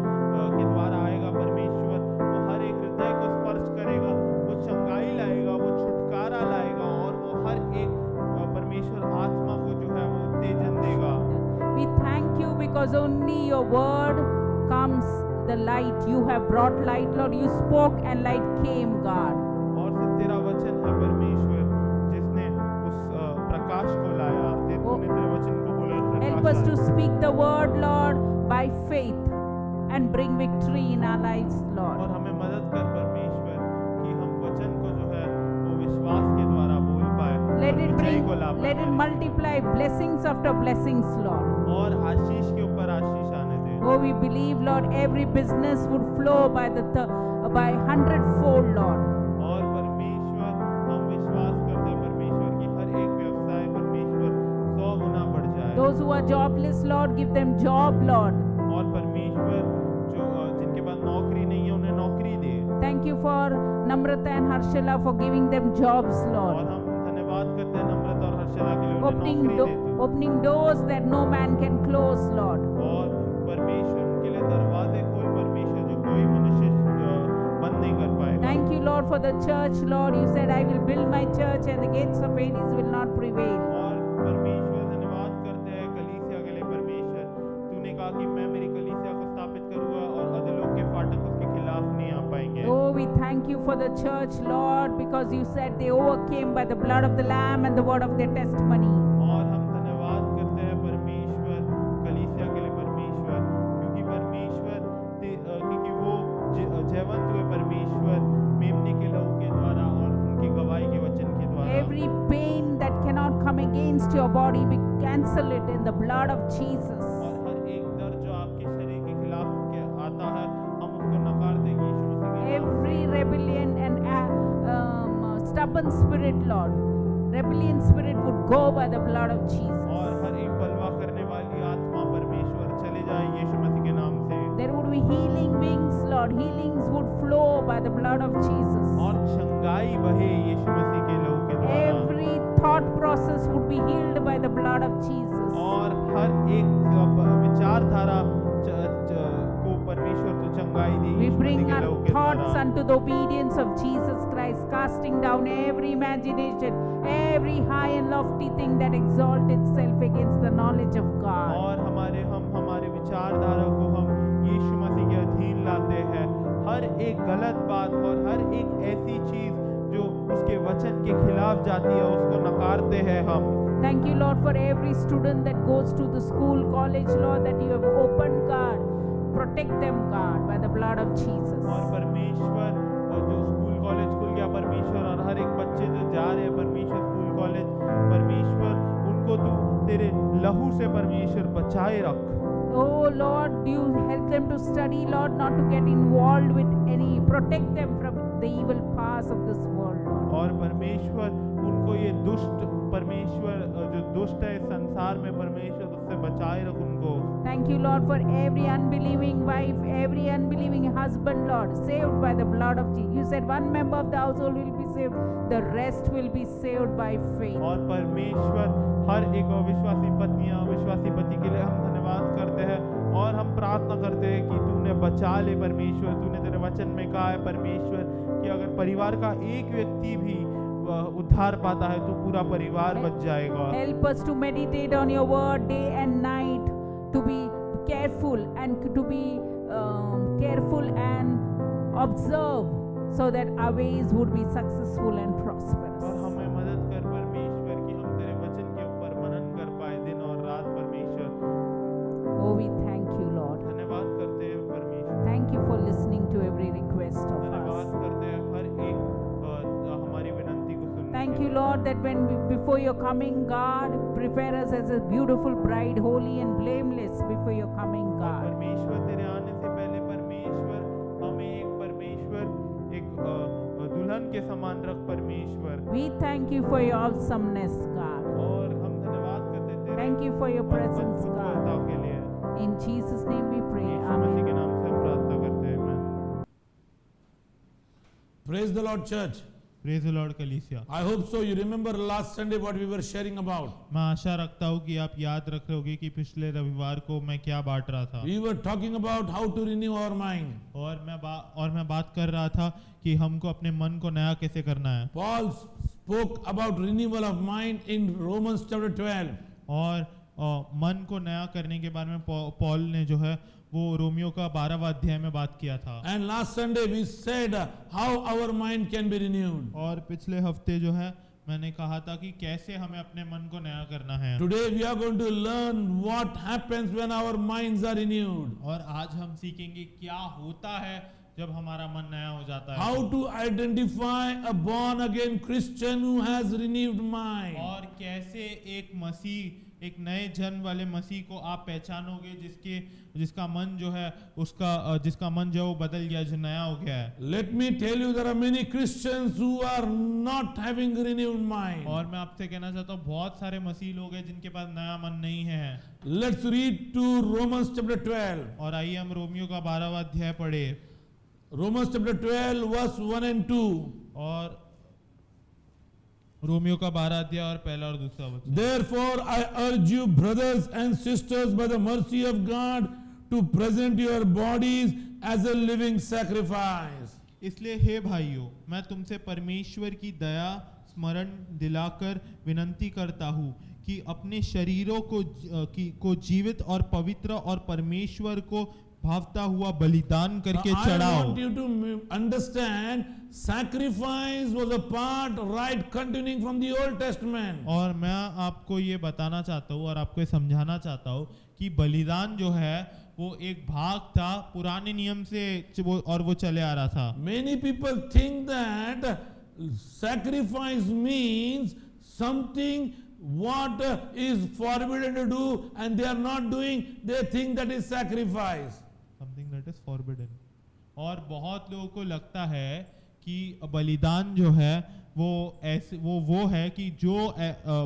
के द्वारा आएगा परमेश्वर वो हर एक हृदय को स्पर्श करेगा, वो चंगाई लाएगा, वो छुटकारा लाएगा और वो हर एक परमेश्वर आत्मा को जो है वो उत्तेजन देगा। We thank you because only your word comes the light. You have brought light, Lord. You spoke and light came, God. और सिर्फ तेरा वचन है परमेश्वर जिसने उस प्रकाश को लाया। तूने तेरे वचन को बोला Help us प्रकाश to लाया। speak the word, Lord, by faith and bring victory in our lives, और Lord. हमें मदद कर परमेश्वर कि हम वचन को जो है वो विश्वास के द्वारा बोल पाए Let और it विजय bring, को ला let it पाए multiply blessings after blessings, Lord. और आशीष के ऊपर आशीष आने दे। Oh, we believe, Lord, every business would flow by by 100-fold, Lord. और परमेश्वर हम विश्वास करते हैं परमेश्वर कि हर एक व्यवसाय परमेश्वर 100 गुना बढ़ जाए। Those who are jobless, Lord, give them job, Lord. और परमेश्वर जो जिनके पास नौकरी नहीं है उन्हें नौकरी दे। Thank you for Namrata and Harshila for giving them jobs, और Lord. हम धन्यवाद करते हैं नम्रता और हर्षला के लिए उन्हें Opening, नौकरी दे तू। opening doors that no man can close, Lord. और परमेश्वर उनके लिए दरवाजे खोल परमेश्वर जो कोई मनुष्य बंद नहीं कर पाएगा। Thank you, Lord, for the church, Lord. You said, I will build my church and the gates of Hades will not prevail. और परमेश्वर धन्यवाद करते हैं कलीसिया के लिए परमेश्वर तूने कहा कि मैं मेरी कलीसिया को स्थापित करूंगा और अधोलोक के फाटक उसके खिलाफ नहीं आ पाएंगे। Oh, we thank you for the church, Lord, because you said they overcame by the blood of the Lamb and the word of their testimony. और हम धन्यवाद करते हैं परमेश्वर कलीसिया के लिए परमेश्वर क्योंकि परमेश्वर क्योंकि वो जयवंत हुए परमेश्वर मेमने के लहू के द्वारा और उनकी गवाही के वचन के द्वारा। Every pain that cannot come against your body, we cancel it in the blood of Jesus. और हर एक दर्द जो आपके शरीर के खिलाफ आता है हम उसको नकार देंगे यीशु मसीह के नाम से। Every rebellion and stubborn spirit, Lord, rebellion spirit would go by the blood of Jesus. और हर एक बलवा करने वाली आत्मा परमेश्वर चले जाए यीशु मसीह के नाम से। There would be healing wings, Lord. Lord. Healings would flow by the blood of Jesus. और चंगाई बहे यीशु मसीह के लहू के द्वारा, Every thought process would be healed by the blood of Jesus. और हर एक विचारधारा को परमेश्वर तो चंगाई दी We यीशु bring मसीह के our लहू के thoughts द्वारा। unto the obedience of Jesus Christ, casting down every imagination, every high and lofty thing that exalt itself against the knowledge of God. और हमारे विचारधारा को हम यीशु मसीह के अधीन लाते हैं। हर एक गलत बात और हर एक ऐसी चीज जो उसके वचन के खिलाफ जाती है उसको नकारते हैं हम। Thank you, Lord, for every student that goes to the school, college, Lord, that you have opened, God. Protect them, God, by the blood of Jesus. और परमेश्वर जो स्कूल कॉलेज खुल गया परमेश्वर, और हर एक बच्चे जो जा रहे हैं परमेश्वर स्कूल कॉलेज, परमेश्वर उनको तू तेरे लहू से परमेश्वर बचाए रख। Oh Lord, you help them to study, Lord, not to get involved with any. Protect them from the evil paths of this world, Lord. और परमेश्वर उनको ये दुष्ट परमेश्वर जो दुष्ट है इस संसार में परमेश्वर उससे बचाए रख उनको। Thank you, Lord, for every unbelieving wife, every unbelieving husband, Lord, saved by the blood of Jesus. You said one member of the household will be saved, the rest will be saved by faith. और परमेश्वर हर एक अविश्वासी पत्नियां अविश्वासी पति के लिए हम धन्यवाद करते हैं और हम प्रार्थना करते हैं कि तूने बचा ले परमेश्वर। तूने तेरे वचन में कहा है परमेश्वर कि अगर परिवार का एक व्यक्ति भी उद्धार पाता है तो पूरा परिवार बच जाएगा। Help us to meditate on your word day and night, to be careful and to be careful and observe, so that our ways would be successful and prosperous. और हमें मदद कर परमेश्वर कि हम तेरे वचन के ऊपर मनन कर पाए दिन और रात परमेश्वर। Oh, we thank you, Lord. धन्यवाद करते हैं परमेश्वर। Thank you for listening to every request of धन्यवाद us. करते हैं हर एक हमारी विनती को सुनने Thank के you, लिए। Lord, that before your coming, God, prepare us as a beautiful bride, holy and blameless before your coming, और God. परमेश्वर तेरे आने से पहले परमेश्वर हमें एक परमेश्वर एक दुल्हन के समान रख परमेश्वर। We thank you for your awesomeness, God. और हम धन्यवाद करते हैं तेरे Thank you for your presence, God. अद्भुतता के लिए। In Jesus' name we pray. Yeshu Masih Amen. के नाम से हम प्रार्थना करते हैं। आमीन। Praise the Lord, church. Praise the Lord कलीसिया। I hope so. You remember last Sunday what we were sharing about. मैं आशा रखता हूँ कि आप याद रख रहे होगे कि पिछले रविवार को मैं क्या बांट रहा था। We were talking about how to renew our mind. और मैं बात कर रहा था कि हमको अपने मन को नया कैसे करना है। Paul spoke about renewal of mind in Romans chapter 12. और मन को नया करने के बारे में पॉल ने जो है वो रोमियो का 12वां अध्याय में बात किया था। And last Sunday we said how our mind can be renewed. और पिछले हफ्ते जो है मैंने कहा था कि कैसे हमें अपने मन को नया करना है। Today we are going to learn what happens when our minds are renewed. और आज हम सीखेंगे क्या होता है जब हमारा मन नया हो जाता है। How to identify a born again Christian who has renewed mind. और कैसे एक नए जन्म वाले मसीह को आप पहचानोगे जिसका मन जो है जिसका मन जो है वो बदल गया, जो नया हो गया है। Let me tell you, there are many Christians who are not having renewed mind. और मैं आपसे कहना चाहता हूँ बहुत सारे मसीह लोग हैं जिनके पास नया मन नहीं है। Let's read to Romans chapter 12. और आइए हम रोमियो का 12वां अध्याय पढ़े। Romans chapter 12 verse 1 and 2. और रोमियो का 12 अध्याय और पहला और दूसरा वचन। Therefore I urge you, brothers and sisters, by the mercy of God, to present your bodies as a living sacrifice. इसलिए हे भाइयों, मैं तुमसे परमेश्वर की दया स्मरण दिलाकर विनंती करता हूँ कि अपने शरीरों को जीवित और पवित्र और परमेश्वर को भावता हुआ बलिदान करके Now, I चढ़ाओ। want you to understand, sacrifice was a part right continuing from the Old Testament. और मैं आपको ये बताना चाहता हूँ और आपको ये समझाना चाहता हूँ कि बलिदान जो है वो एक भाग था पुराने नियम से और वो चले आ रहा था। Many people think that sacrifice means something what is forbidden to do and they are not doing, they think that is sacrifice. Something that is forbidden. और बहुत लोगों को लगता है कि बलिदान जो है वो ऐसे वो है कि जो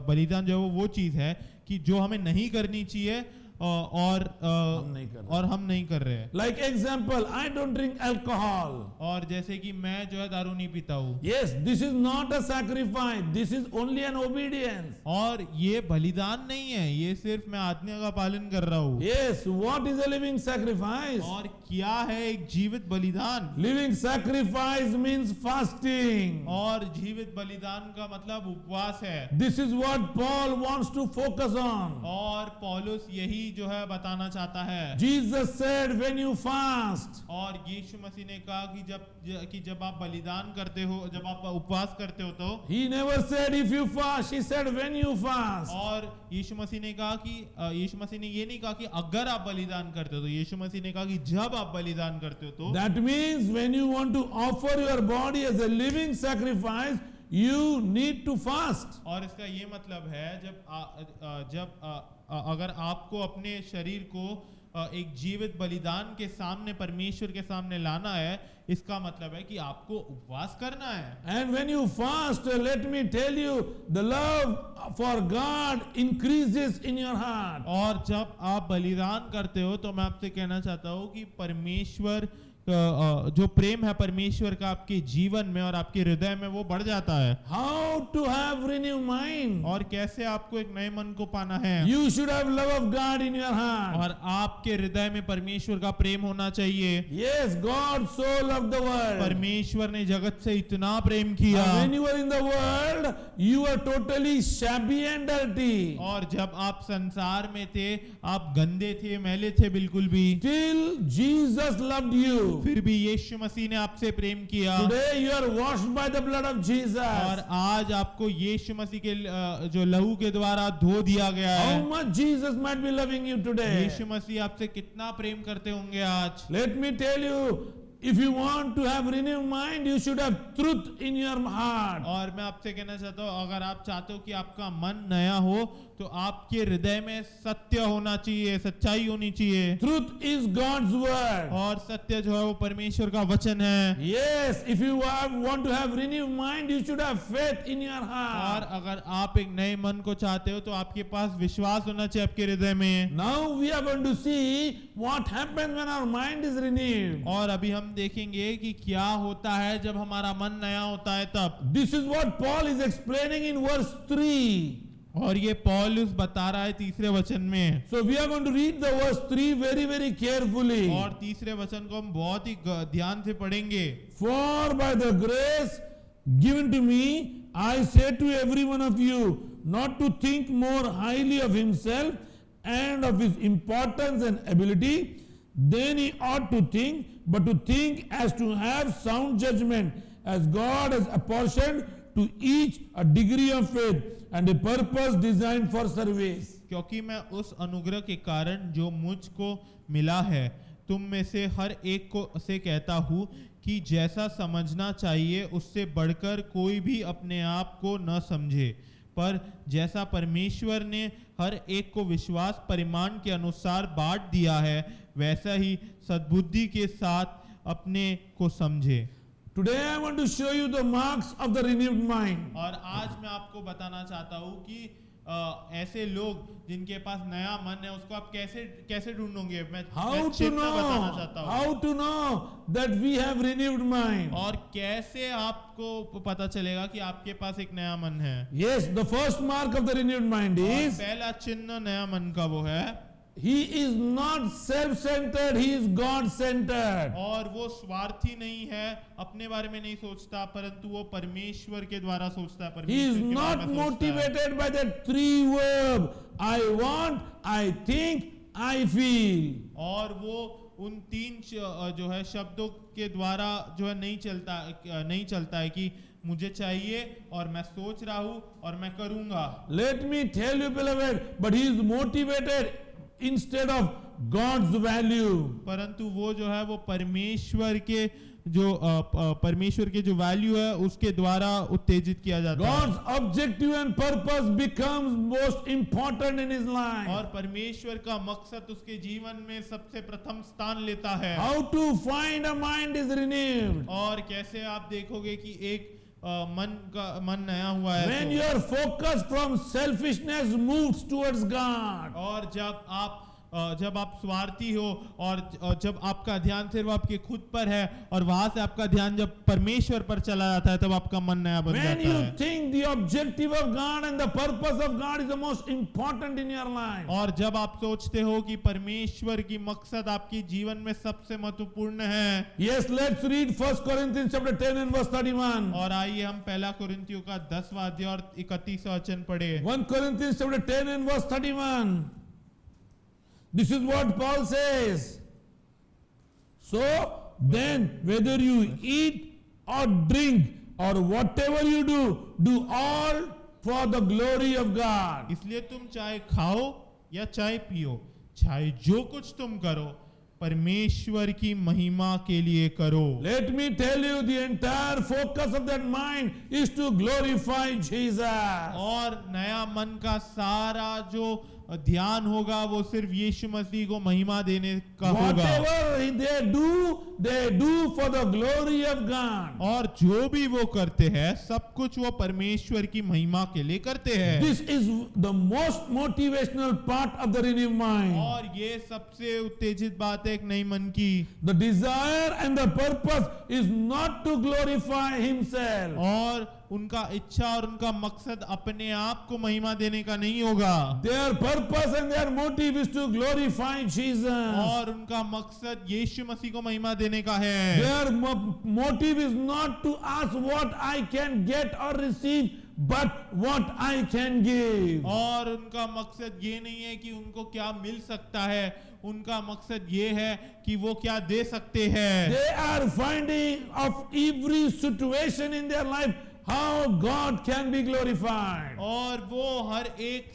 बलिदान जो है वो चीज़ है कि जो हमें नहीं करनी चाहिए और हम नहीं कर रहे हैं। Like example, I don't drink alcohol. और जैसे कि मैं जो है दारू नहीं पीता हूँ, Yes, this is not a sacrifice. This is only an obedience. और ये बलिदान नहीं है, ये सिर्फ मैं आज्ञा का पालन कर रहा हूँ। Yes, what is a living sacrifice? और क्या है एक जीवित बलिदान? Living sacrifice means fasting. और जीवित बलिदान का मतलब उपवास है। This is what Paul wants to focus on. और पौलुस यही जो है बताना चाहता है। Jesus said, when you fast, और यीशु मसीह ने कहा कि जब आप बलिदान करते हो, जब आप उपवास करते हो तो, he never said if you fast, he said when you fast. और यीशु मसीह ने कहा कि यीशु मसीह ने ये नहीं कहा कि अगर आप बलिदान करते हो तो, यीशु मसीह ने कहा कि जब आप बलिदान करते हो तो। That means when you want to offer your body as a living sacrifice, you need to fast. और इसका ये मतलब है अगर आपको अपने शरीर को एक जीवित बलिदान के सामने, परमेश्वर के सामने लाना है, इसका मतलब है कि आपको उपवास करना है। And when you fast, let me tell you, the love for God increases in your heart. और जब आप बलिदान करते हो तो मैं आपसे कहना चाहता हूँ कि परमेश्वर जो प्रेम है परमेश्वर का आपके जीवन में और आपके हृदय में वो बढ़ जाता है। How to have renewed mind? और कैसे आपको एक नए मन को पाना है? You should have love of God in your heart. और आपके हृदय में परमेश्वर का प्रेम होना चाहिए। Yes, God so loved the world. परमेश्वर ने जगत से इतना प्रेम किया। When you were in the world, you were totally shabby and dirty. और जब आप संसार में थे, आप गंदे थे, मैले थे बिल्कुल भी। Still, Jesus loved you. फिर भी यीशु मसीह ने आपसे प्रेम किया। Today you are washed by the blood of Jesus. और आज आपको यीशु मसीह के जो लहू के द्वारा धो दिया गया है। How much Jesus might be loving you today? यीशु मसीह आपसे कितना प्रेम करते होंगे आज। Let me tell you, if you want to have renewed mind, you should have truth in your heart. और मैं आपसे कहना चाहता हूँ, अगर आप चाहते हो कि आपका मन नया हो तो आपके हृदय में सत्य होना चाहिए, सच्चाई होनी चाहिए। Truth is God's word. और सत्य जो है वो परमेश्वर का वचन है। Yes, if you want to have renewed mind, you should have faith in your और heart. अगर आप एक नए मन को चाहते हो तो आपके पास विश्वास होना चाहिए आपके हृदय में। Now we are going to see what happens when our mind is renewed. और अभी हम देखेंगे कि क्या होता है जब हमारा मन नया होता है तब। This is what Paul is explaining in verse 3. और ये पौलुस बता रहा है तीसरे वचन में। So we are going to read the verse 3 very, very carefully. और तीसरे वचन को हम बहुत ही ध्यान से पढ़ेंगे। For by the grace given to me, I say to every one of you, not to think more highly of himself and of his importance and ability than he ought to think, but to think as to have sound judgment, as God has apportioned to each a degree of faith and a purpose designed for service. क्योंकि मैं उस अनुग्रह के कारण जो मुझको मिला है तुम में से हर एक को से कहता हूँ कि जैसा समझना चाहिए उससे बढ़कर कोई भी अपने आप को न समझे, पर जैसा परमेश्वर ने हर एक को विश्वास परिमाण के अनुसार बांट दिया है वैसा ही सद्बुद्धि के साथ अपने को समझे। Today I want to show you the marks of the renewed mind. और आज मैं आपको बताना चाहता हूँ कि ऐसे लोग जिनके पास नया मन है उसको आप कैसे ढूंढोगे। मैं चिन्ह बताना चाहता हूँ। How to know that we have renewed mind? और कैसे आपको पता चलेगा कि आपके पास एक नया मन है। Yes, the first mark of the renewed mind is पहला चिन्ह नया मन का वो है he is not self-centered, he is God-centered. और वो स्वार्थी नहीं है, अपने बारे में नहीं सोचता, परंतु वो परमेश्वर के द्वारा सोचता है। He is not motivated by that three verb, I want, I think, I feel. और वो उन तीन जो है शब्दों के द्वारा जो है नहीं चलता है कि मुझे चाहिए और मैं सोच रहा हूँ और मैं करूंगा। Let me tell you, beloved, but he is motivated instead of God's value. परंतु वो जो है वो परमेश्वर के जो वैल्यू है उसके द्वारा उत्तेजित किया जाता है। God's objective and purpose becomes most important in his life. और परमेश्वर का मकसद उसके जीवन में सबसे प्रथम स्थान लेता है। How to find a mind is renewed? और कैसे आप देखोगे कि एक मन नया हुआ है When your focus from selfishness moves towards God. और जब आप जब आप स्वार्थी हो और जब आपका ध्यान सिर्फ आपके खुद पर है और वहां से आपका ध्यान जब परमेश्वर पर चला जाता है तब आपका मन नया बन When जाता you है। think the objective of God and the purpose of God is the most important in your life. और जब आप सोचते हो कि परमेश्वर की मकसद आपके जीवन में सबसे महत्वपूर्ण है। Yes, let's read 1 Corinthians chapter 10 and verse 31. और आइए हम पहला कुरिन्थियों का 10वां अध्याय और 31वां वचन पढ़े। 1 Corinthians chapter 10 and verse 31. This is what Paul says. So then, whether you eat or drink or whatever you do, do all for the glory of God. इसलिए तुम चाहे खाओ या चाहे पियो, चाहे जो कुछ तुम करो, परमेश्वर की महिमा के लिए करो। Let me tell you, the entire focus of that mind is to glorify Jesus. और नया मन का सारा जो ध्यान होगा वो सिर्फ यीशु मसीह को महिमा देने का होगा। Whatever they do for the glory of God. और जो भी वो करते हैं सब कुछ वो परमेश्वर की महिमा के लिए करते हैं। This is the most motivational part of the renewed mind. और ये सबसे उत्तेजित बात है एक नई मन की। The desire and the purpose is not to glorify himself. और उनका इच्छा और उनका मकसद अपने आप को महिमा देने का नहीं होगा। Their purpose and their motive is to glorify Jesus. और उनका मकसद यीशु मसीह को महिमा देने का है। Their motive is not to ask what I can get or receive, but what I can give. और उनका मकसद ये नहीं है कि उनको क्या मिल सकता है, उनका मकसद ये है कि वो क्या दे सकते हैं। They are finding of every situation in their life how God can be glorified. और वो हर एक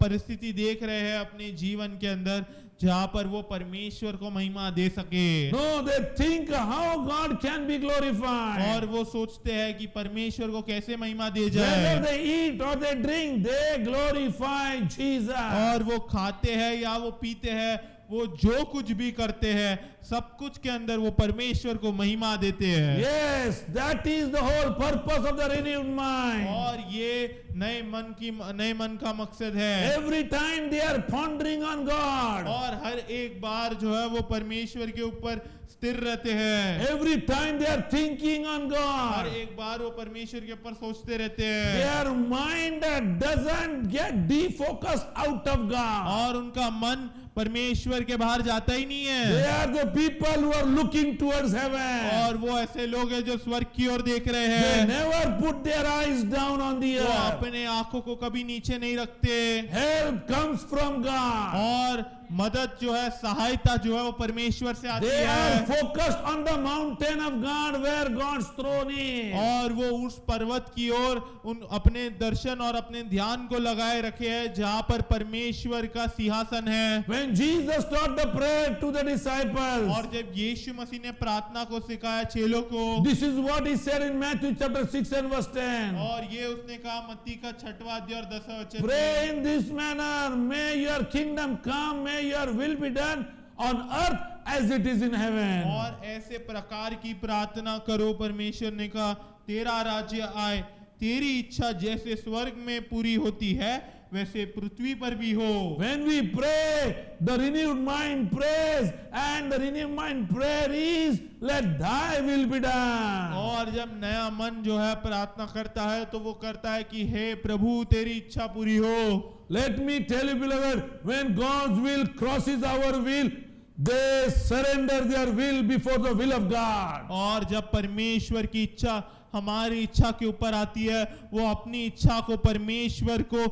परिस्थिति देख रहे हैं अपने जीवन के अंदर जहां पर वो परमेश्वर को महिमा दे सके। No, they think how God can be glorified. और वो सोचते हैं कि परमेश्वर को कैसे महिमा दे जाए। Whether they eat or they drink, they glorify Jesus. और वो खाते हैं या वो पीते हैं, वो जो कुछ भी करते हैं सब कुछ के अंदर वो परमेश्वर को महिमा देते हैं। Yes, that is the whole purpose of the renewed mind. और ये नए मन का मकसद है। Every time they are pondering on God. और हर एक बार जो है वो परमेश्वर के ऊपर स्थिर रहते हैं। Every time they are thinking on her God. एक बार वो परमेश्वर के ऊपर सोचते रहते हैं। Their mind doesn't get defocused out of God. और उनका मन परमेश्वर के बाहर जाता ही नहीं They है। are the people who are looking towards heaven. और वो ऐसे लोग हैं जो स्वर्ग की ओर देख रहे They हैं। never put their eyes down on the वो earth. अपने आंखों को कभी नीचे नहीं रखते। Help comes from God. और मदद जो है, सहायता जो है वो परमेश्वर से आती They are है। focused on the mountain of God where God's throne is. और वो उस पर्वत की ओर उन अपने दर्शन और अपने ध्यान को लगाए रखे हैं जहां पर परमेश्वर का सिंहासन है। When Jesus taught the prayer to the disciples, और जब यीशु मसीह ने प्रार्थना को सिखाया चेलों को, this is what he said in Matthew chapter 6 and verse 10. और ये उसने कहा मत्ती का 6वां अध्याय और 10वां वचन में, Pray in this manner, may your kingdom come, may your will be done on earth as it is in heaven. और ऐसे प्रकार की प्रार्थना करो, परमेश्वर ने कहा तेरा राज्य आए, तेरी इच्छा जैसे स्वर्ग में पूरी होती है वैसे पृथ्वी पर भी हो। When we pray, the renewed mind prays, and the renewed mind prayer is, let thy will be done. और जब नया मन जो है प्रार्थना करता है तो वो करता है कि हे प्रभु तेरी इच्छा पूरी हो। Let me tell you, beloved, when God's will crosses our will, they surrender their will before the will of God. और जब परमेश्वर की इच्छा हमारी इच्छा के ऊपर आती है, वो अपनी इच्छा को परमेश्वर को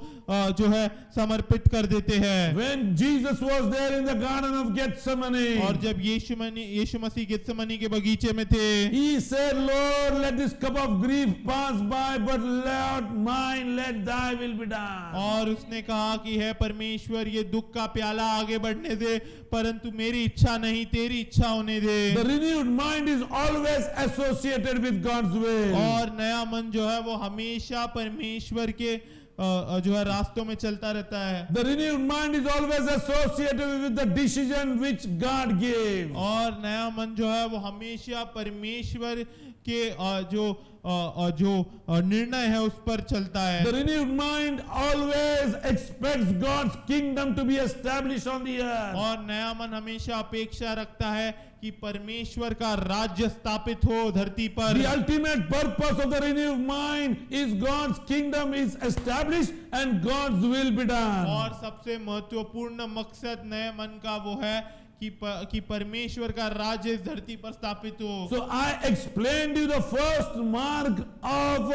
जो है समर्पित कर देते हैं। When Jesus was there in the garden of Gethsemane, और जब यीशु मसीह गेत्सेमनी के बगीचे में थे, he said, Lord, let this cup of grief pass by, but Lord mine, let thy will be done. और उसने कहा कि है परमेश्वर ये दुख का प्याला आगे बढ़ने दे, परंतु मेरी इच्छा नहीं तेरी इच्छा होने दे। The renewed mind is always associated with God's will. और नया मन जो है वो हमेशा परमेश्वर के जो है रास्तों में चलता रहता है। The renewed mind is always associated with the decision which God gave. और नया मन जो है वो हमेशा परमेश्वर के जो निर्णय है उस पर चलता है। The renewed mind always expects God's kingdom to be established on the earth. और नया मन हमेशा अपेक्षा रखता है कि परमेश्वर का राज्य स्थापित हो धरती पर। The ultimate purpose of the renewed mind is God's kingdom is established and God's will be done. और सबसे महत्वपूर्ण मकसद नए मन का वो है कि परमेश्वर का राज्य इस धरती पर स्थापित हो। So I explained you the first mark of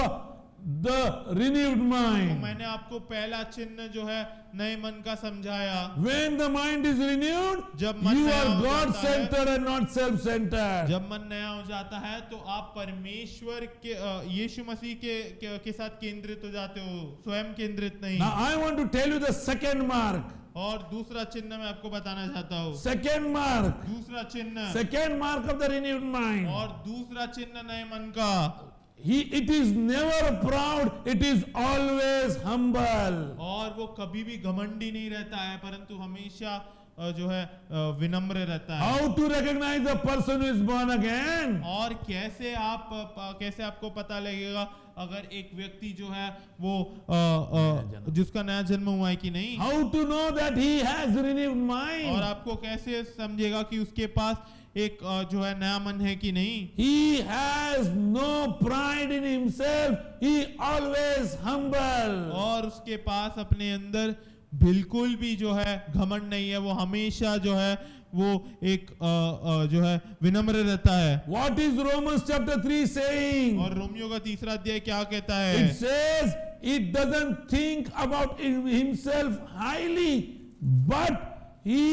the renewed तो mind. मैंने आपको पहला चिन्ह जो है नए मन का समझाया। When the mind is renewed, जब मन you नया are हो God जाता है, centered and not self centered. जब मन नया हो जाता है तो आप परमेश्वर के यीशु मसीह के साथ केंद्रित हो जाते हो, स्वयं केंद्रित नहीं। Now I want to tell you the second mark. और दूसरा चिन्ह मैं आपको बताना चाहता हूँ। Second mark. दूसरा चिन्ह Second mark of the renewed mind. और दूसरा चिन्ह नए मन का, It is never proud, it is always humble. और वो कभी भी घमंडी नहीं रहता है परंतु हमेशा जो है विनम्र रहता है। How to recognize a person who is born again? और कैसे आपको पता लगेगा अगर एक व्यक्ति जो है वो जिसका नया जन्म हुआ है कि नहीं। How to know that he has renewed और mind? आपको कैसे समझेगा कि उसके पास एक जो है नया मन है कि नहीं। He has no pride in himself, he always humble. और उसके पास अपने अंदर बिल्कुल भी जो है घमंड नहीं है, वो हमेशा जो है वो एक जो है विनम्र रहता है। What is Romans chapter 3 saying? और रोमियो का तीसरा अध्याय क्या कहता है? It says it doesn't think about himself highly, but he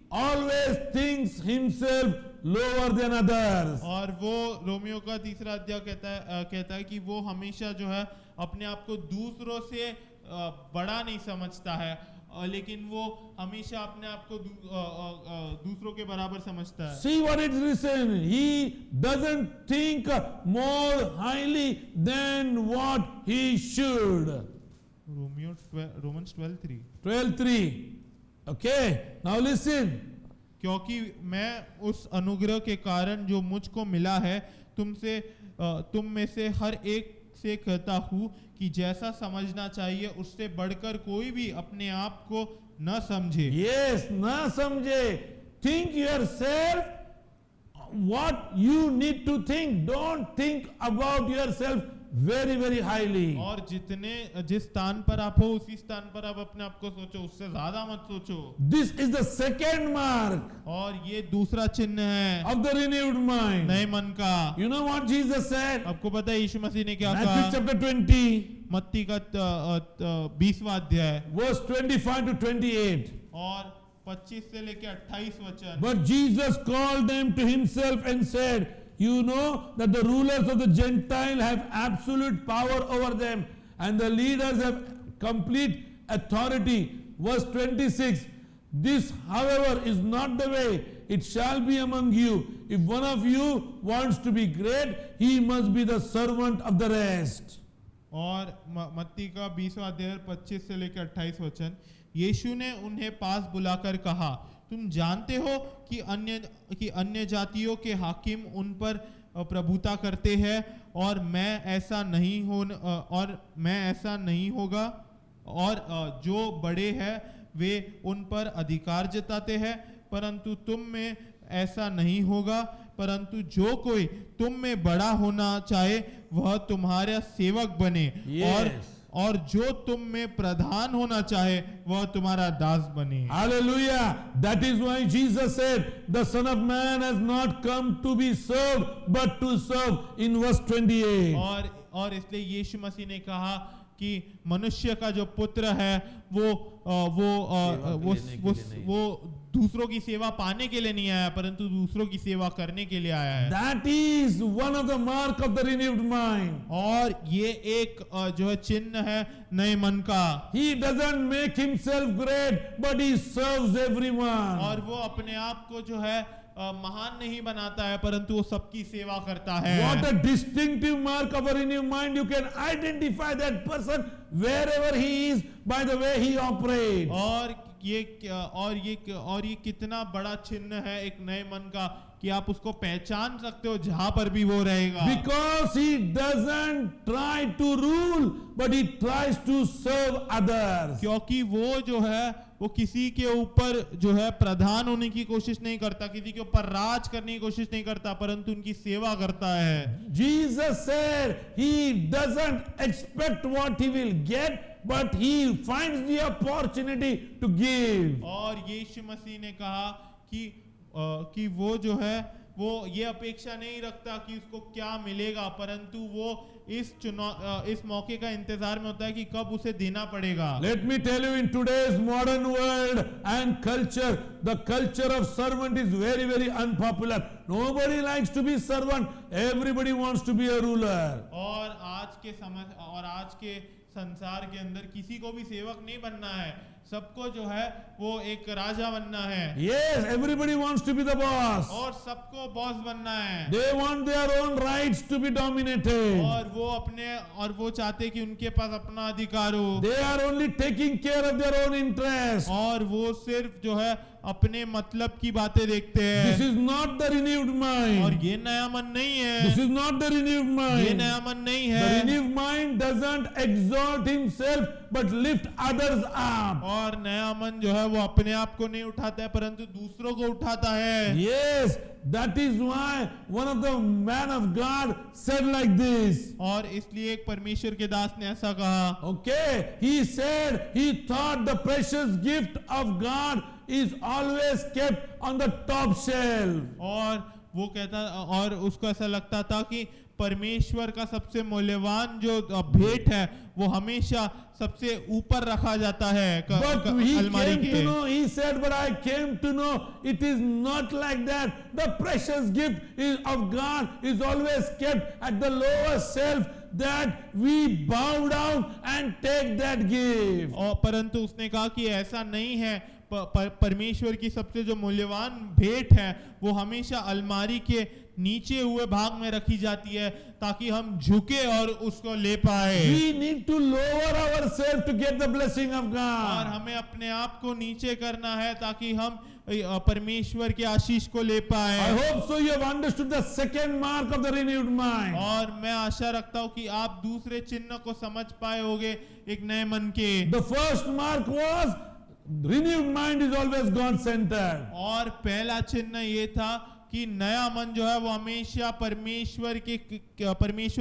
always thinks himself lower than others. और वो रोमियो का तीसरा अध्याय कहता है कि वो हमेशा जो है अपने आप को दूसरों से बड़ा नहीं समझता है, लेकिन वो हमेशा अपने आप को दूसरों के बराबर समझता है। See what it is written. He doesn't think more highly than what he should. Romans 12:3। 12:3. Okay, now listen. क्योंकि मैं उस अनुग्रह के कारण जो मुझको मिला है तुम में से हर एक से कहता हूँ कि जैसा समझना चाहिए उससे बढ़कर कोई भी अपने आप को न समझे। Yes, ना समझे. Think yourself what you need to think. Don't think about yourself very, very highly. और जिस स्थान पर आप हो उसी स्थान पर आप अपने आप को सोचो, उससे ज्यादा मत सोचो। This is the second mark और ये दूसरा चिन्ह है of the renewed mind. नए मन का। You know what Jesus said? आपको पता है यीशु मसीह ने क्या Matthew कहा? chapter 20, मत्ती का 20वां अध्याय verse 25 to 28. और 25 से लेकर 28 वचन। But Jesus called them to himself and said, you know that the rulers of the Gentile have absolute power over them, and the leaders have complete authority. Verse 26. This, however, is not the way it shall be among you. If one of you wants to be great, he must be the servant of the rest. और मत्ती का 20वां अध्याय 25 से लेकर 28 वचन। यीशु ने उन्हें पास बुलाकर कहा, तुम जानते हो कि अन्य जातियों के हाकिम उन पर प्रभुता करते हैं और मैं ऐसा नहीं होगा, और जो बड़े हैं वे उन पर अधिकार जताते हैं, परंतु तुम में ऐसा नहीं होगा, परंतु जो कोई तुम में बड़ा होना चाहे वह तुम्हारा सेवक बने। Yes. और जो तुम में प्रधान होना चाहे वह तुम्हारा दास बने। Hallelujah. That is why Jesus said, the Son of Man has not come to be served, but to serve, in verse 28. और इसलिए यीशु मसीह ने कहा कि मनुष्य का जो पुत्र है वो दूसरों की सेवा पाने के लिए नहीं आया परंतु दूसरों की सेवा करने के लिए आया है। That is one of the mark of the renewed mind. और ये एक जो है चिन्ह है नए मन का। He doesn't make himself great, but he serves everyone. और वो अपने आप को जो है महान नहीं बनाता है, परंतु वो सबकी सेवा करता है। What a distinctive mark of a renewed mind. You can identify that person wherever he is by the way he operates. और ये कितना बड़ा चिन्ह है एक नए मन का कि आप उसको पहचान सकते हो जहां पर भी वो रहेगा। Because he doesn't try to rule, but he tries to serve others. क्योंकि वो जो है वो किसी के ऊपर जो है प्रधान होने की कोशिश नहीं करता, किसी के ऊपर राज करने की कोशिश नहीं करता, परंतु उनकी सेवा करता है। Jesus said he doesn't expect what he will get, but he finds the opportunity to give. और यीशु मसीह ने कहा कि वो जो है वो ये अपेक्षा नहीं रखता कि उसको क्या मिलेगा, परंतु वो इस मौके का इंतजार में होता है कि कब उसे देना पड़ेगा। Let me tell you, in today's modern world and culture, the culture of servant is very, very unpopular. Nobody likes to be servant. Everybody wants to be a ruler. और आज के संसार के अंदर किसी को भी सेवक नहीं बनना है, सबको जो है वो एक राजा बनना है। Yes, everybody wants to be the boss. और सबको बॉस बनना है। They want their own rights to be dominated. और वो चाहते कि उनके पास अपना अधिकार हो। They are only taking care of their own interests. और वो सिर्फ जो है अपने मतलब की बातें देखते हैं। This is not the renewed mind. और ये नया मन नहीं है। This is not the renewed mind. ये नया मन नहीं है। The renewed mind doesn't exalt himself but lift others up. और नया मन जो है वो अपने आप को नहीं उठाता है, परंतु दूसरों को उठाता है। Yes, that is why one of the man of God said like this. और इसलिए एक परमेश्वर के दास ने ऐसा कहा। Okay, he said he thought the precious gift of God is always kept on the top shelf. और वो कहता और उसको ऐसा लगता था कि परमेश्वर का सबसे मूल्यवान जो भेंट है वो हमेशा सबसे ऊपर रखा जाता है But he अलमारी came के। to know, he said, but I came to know it is not like that. The precious gift of God is always kept at the lowest shelf, that we bow down and take that gift. और परंतु उसने कहा कि ऐसा नहीं है, परमेश्वर की सबसे जो मूल्यवान भेंट है वो हमेशा अलमारी के नीचे हुए भाग में रखी जाती है ताकि हम झुके और उसको ले पाए। We need to lower ourselves to get the blessing of और God. हमें अपने आप को नीचे करना है ताकि हम परमेश्वर के आशीष को ले पाए। I hope so you have understood the second mark of the renewed mind. और मैं आशा रखता हूँ कि आप दूसरे चिन्ह को समझ पाए होगे एक नए मन के। The first mark was renewed mind is always God centered. और पहला चिन्ह ये था कि नया मन जो है वो हमेशा परमेश्वर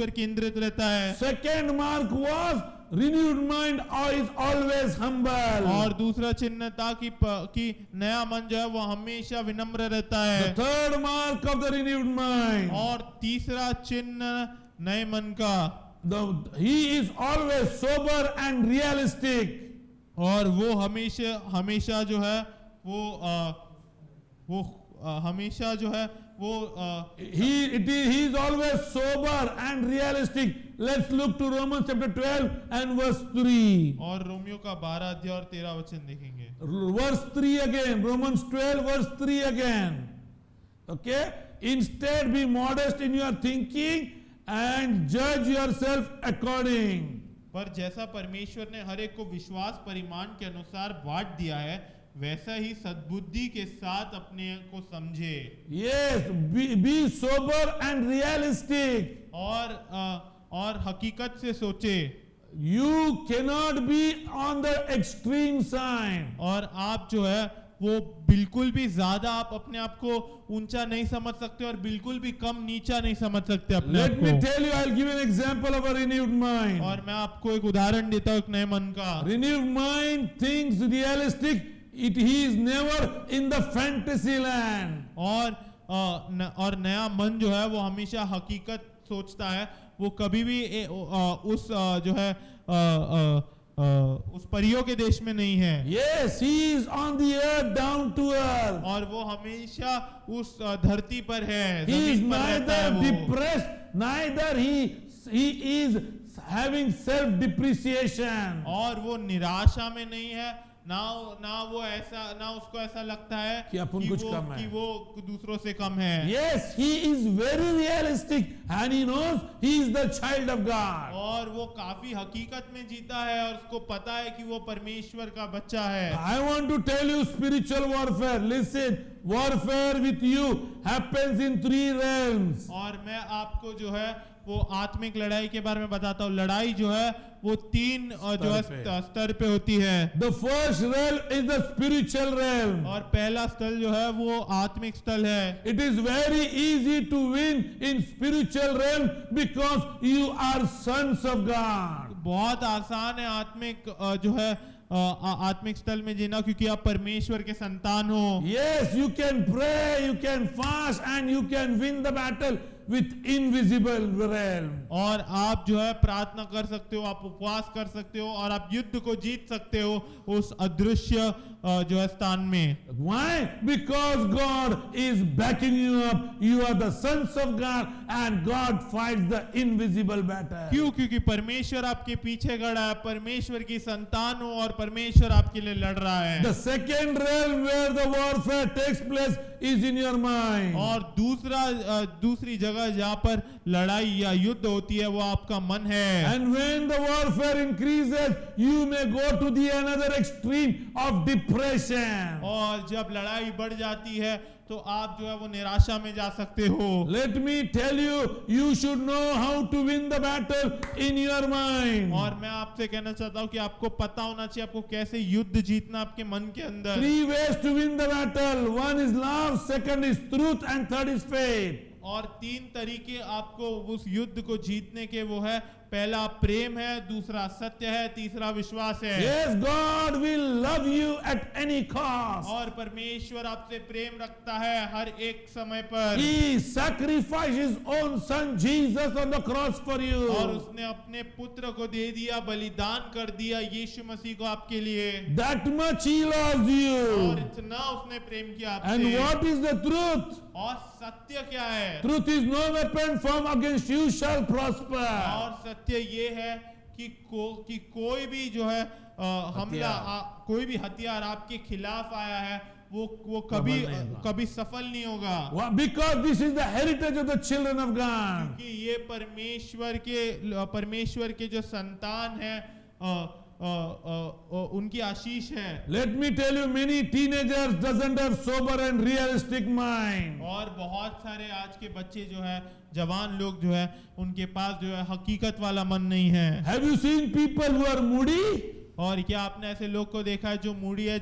केंद्रित रहता है। Second mark was renewed mind is always humble. और दूसरा चिन्ह था कि नया मन जो है वो हमेशा विनम्र रहता है। The third mark of the renewed mind. और तीसरा चिन्ह नए मन का, he is always sober and realistic. और वो हमेशा जो है वो हमेशा जो है वो he is always sober and realistic. Let's look to Romans chapter 12 and verse 3. और रोमियो का 12 अध्याय और 13 वचन देखेंगे। Verse 3 again. Romans 12 verse 3 again. Okay? Instead be modest in your thinking and judge yourself according. पर जैसा परमेश्वर ने हर एक को विश्वास परिमाण के अनुसार बांट दिया है, वैसा ही सद्बुद्धि के साथ अपने को समझे। Yes, be sober and realistic. और हकीकत से सोचे। You cannot be on the extreme side. और आप जो है वो बिल्कुल भी ज्यादा आप अपने आप को ऊंचा नहीं समझ सकते और बिल्कुल भी कम नीचा नहीं समझ सकते अपने आप Let को। me tell you, I'll give you an example of a renewed mind. और मैं आपको एक उदाहरण देता हूँ एक नए मन का। Renewed mind thinks realistic. He is never in the fantasy land. और नया मन जो है वो हमेशा हकीकत सोचता है, वो कभी भी उस जो है उस परियों के देश में नहीं है। Yes, he is on the earth, down to earth. और वो हमेशा उस धरती पर है, He is जमीन पर रहता है neither वो। depressed, neither he is having self depreciation. और वो निराशा में नहीं है, ना वो ऐसा, ना उसको ऐसा लगता है कि अपन कुछ कम है। कि वो दूसरों से कम है। Yes, he is very realistic and he knows he is the child of God. और वो काफी हकीकत में जीता है और उसको पता है कि वो परमेश्वर का बच्चा है। I want to tell you spiritual warfare. Listen, warfare with you happens in 3 realms. और मैं आपको जो है वो आत्मिक लड़ाई के बारे में बताता हूँ। लड़ाई जो है वो 3 जो है स्तर पे होती है। The first realm is the spiritual realm. और पहला स्थल जो है वो आत्मिक स्थल है। It is very easy to win in spiritual realm because you are sons of God. बहुत आसान है आत्मिक जो है आत्मिक स्थल में जीना, क्योंकि आप परमेश्वर के संतान हो। Yes, you can pray, you can fast and you can win the battle with invisible realm. और आप जो है प्रार्थना कर सकते हो, आप उपवास कर सकते हो और आप युद्ध को जीत सकते हो उस अदृश्य जो है स्थान में। Why? Because God is backing you up. You are the sons of God and God fights the invisible battle. क्यों? क्योंकि परमेश्वर आपके पीछे खड़ा है, परमेश्वर की संतान हो और परमेश्वर आपके लिए लड़ रहा है। The second realm where the warfare takes place is in your mind. और दूसरी जगह जहाँ पर लड़ाई या युद्ध होती है वो आपका मन है। And when the warfare increases, you may go to the another extreme of depression. और जब लड़ाई बढ़ जाती है तो आप जो है वो निराशा में जा सकते हो। Let me tell you, you should know how to win the battle in your mind. और मैं आपसे कहना चाहता हूँ कि आपको पता होना चाहिए आपको कैसे युद्ध जीतना आपके मन के अंदर। 3 ways to win the battle. One is love, second is truth and third is faith. और 3 तरीके आपको उस युद्ध को जीतने के वो है। पहला प्रेम है, दूसरा सत्य है, तीसरा विश्वास है। Yes, God will love you at any cost. और परमेश्वर आपसे प्रेम रखता है हर एक समय पर। He sacrificed his own son Jesus on the cross for you. और उसने अपने पुत्र को दे दिया, बलिदान कर दिया यीशु मसीह को आपके लिए। That much he loves you. और इतना उसने प्रेम किया आपसे। And what is the truth? और सत्य क्या है? Truth is no weapon formed against you shall prosper. और सत्य ये है कि कोई भी जो है हमला, कोई भी हथियार आपके खिलाफ आया है वो कभी सफल नहीं होगा। Because this is the heritage of the children of God. क्योंकि ये परमेश्वर के जो संतान है उनकी आशीष है। Let me tell you, many teenagers doesn't have sober and realistic mind. और बहुत सारे आज के बच्चे जो है, जवान लोग जो है, उनके पास जो है हकीकत वाला मन नहीं है। Have you seen people who are moody? और क्या आपने ऐसे लोग को देखा है जो मूडी है,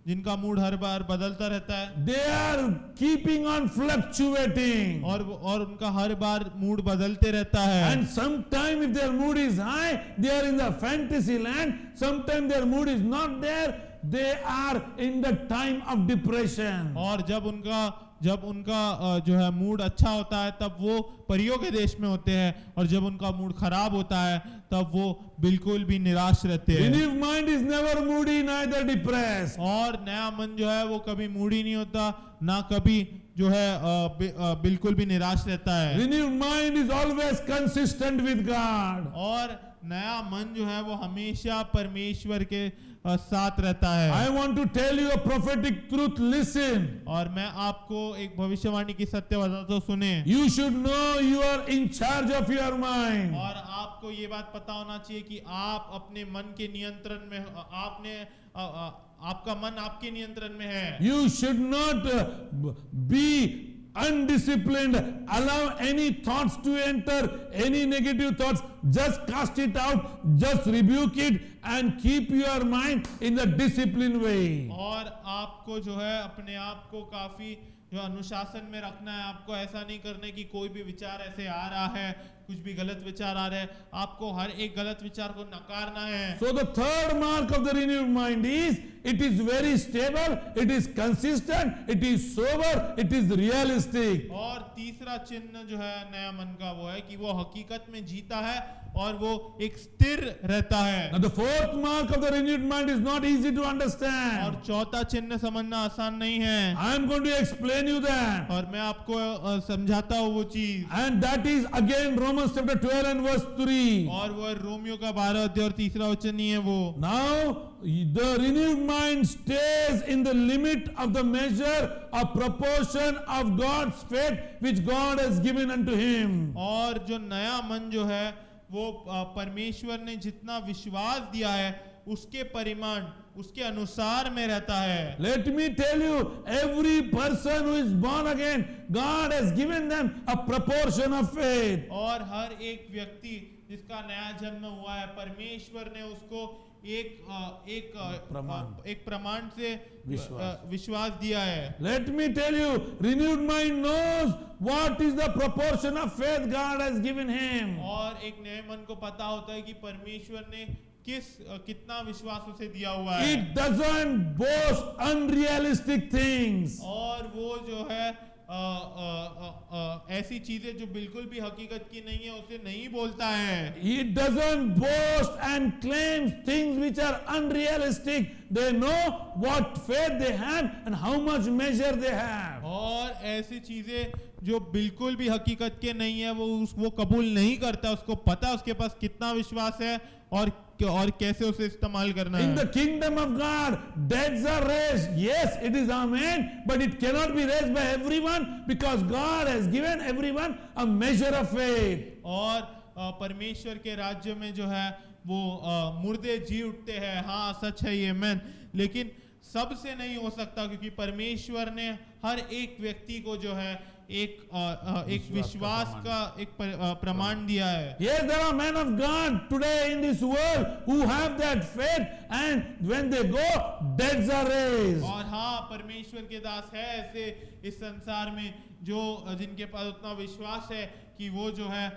जिनका मूड हर बार बदलता रहता है? They are keeping on fluctuating. और उनका हर बार मूड बदलते रहता है। And sometimes if their mood is high, they are in the fantasy land. Sometimes their mood is not there. They are in the time of depression. और जब उनका जो है मूड अच्छा होता है तब वो परियों के देश में होते हैं, और जब उनका मूड खराब होता है तब वो बिल्कुल भी निराश रहते हैं। Renewed mind is never moody, neither depressed. और नया मन जो है वो कभी मूडी नहीं होता, ना कभी जो है बिल्कुल भी निराश रहता है। Renewed mind is always consistent with God. और नया मन जो है वो हमेशा परमेश्वर के साथ रहता है। I want to tell you a prophetic truth. Listen. और मैं आपको एक भविष्यवाणी की सत्य बताता हूँ, सुने। You should know you are in charge of your mind. और आपको ये बात पता होना चाहिए कि आप अपने मन के नियंत्रण में, आपका मन आपके नियंत्रण में है। You should not be undisciplined. Allow any thoughts to enter, any negative thoughts. Just cast it out. Just rebuke it and keep your mind in the disciplined way. और आपको जो है अपने आप को काफी जो अनुशासन में रखना है। आपको ऐसा नहीं करना कि कोई भी विचार ऐसे आ रहा है, कुछ भी गलत विचार आ रहा है, आपको हर एक गलत विचार को नकारना है। So the third mark of the renewed mind is it is very stable, it is consistent, it is sober, it is realistic. और तीसरा चिन्ह जो है नया मन का वो है कि वो हकीकत में जीता है और वो एक स्थिर रहता है। Now the fourth mark of the renewed mind is not easy to understand. और चौथा चिन्ह समझना आसान नहीं है। I am going to explain you that. और मैं आपको समझाता हूँ वो चीज। And that is again Romans Romans chapter 12 and verse 3. और वो रोमियो का 12 अध्याय और 3रा वचन ही है वो। Now, the renewed mind stays in the limit of the measure of proportion of God's faith which God has given unto him. और जो नया मन जो है वो परमेश्वर ने जितना विश्वास दिया है उसके परिमाण उसके अनुसार में रहता है। Let me tell you, every person who is born again, God has given them a proportion of faith. और हर एक व्यक्ति जिसका नया जन्म हुआ है परमेश्वर ने उसको एक प्रमाण से विश्वास दिया है। Let me tell you, renewed mind knows what is the proportion of faith God has given him. और एक नए मन को पता होता है कि परमेश्वर ने कितना विश्वास उसे दिया हुआ है। It doesn't boast unrealistic things. और वो जो है ऐसी चीजें जो बिल्कुल भी हकीकत की नहीं है उसे नहीं बोलता है। It doesn't boast and claims things which are unrealistic. They know what faith they have and how much measure they have. और ऐसी चीजें जो बिल्कुल भी हकीकत के नहीं है वो कबूल नहीं करता, उसको पता है उसके पास कितना विश्वास है और कैसे उसे इस्तेमाल करना है। In the kingdom of God, debts are raised. Yes, it is amen, but it cannot be raised by everyone because God has given everyone a measure of faith. और परमेश्वर के राज्य में जो है वो मुर्दे जी उठते हैं, हाँ सच है ये मैन, लेकिन सबसे नहीं हो सकता क्योंकि परमेश्वर ने हर एक व्यक्ति को जो है एक विश्वास का एक प्रमाण दिया है। Yes, there are men of God today in this world who have that faith, and when they go, debts are raised. और हाँ परमेश्वर के दास है ऐसे इस संसार में जो जिनके पास उतना विश्वास है कि वो जो है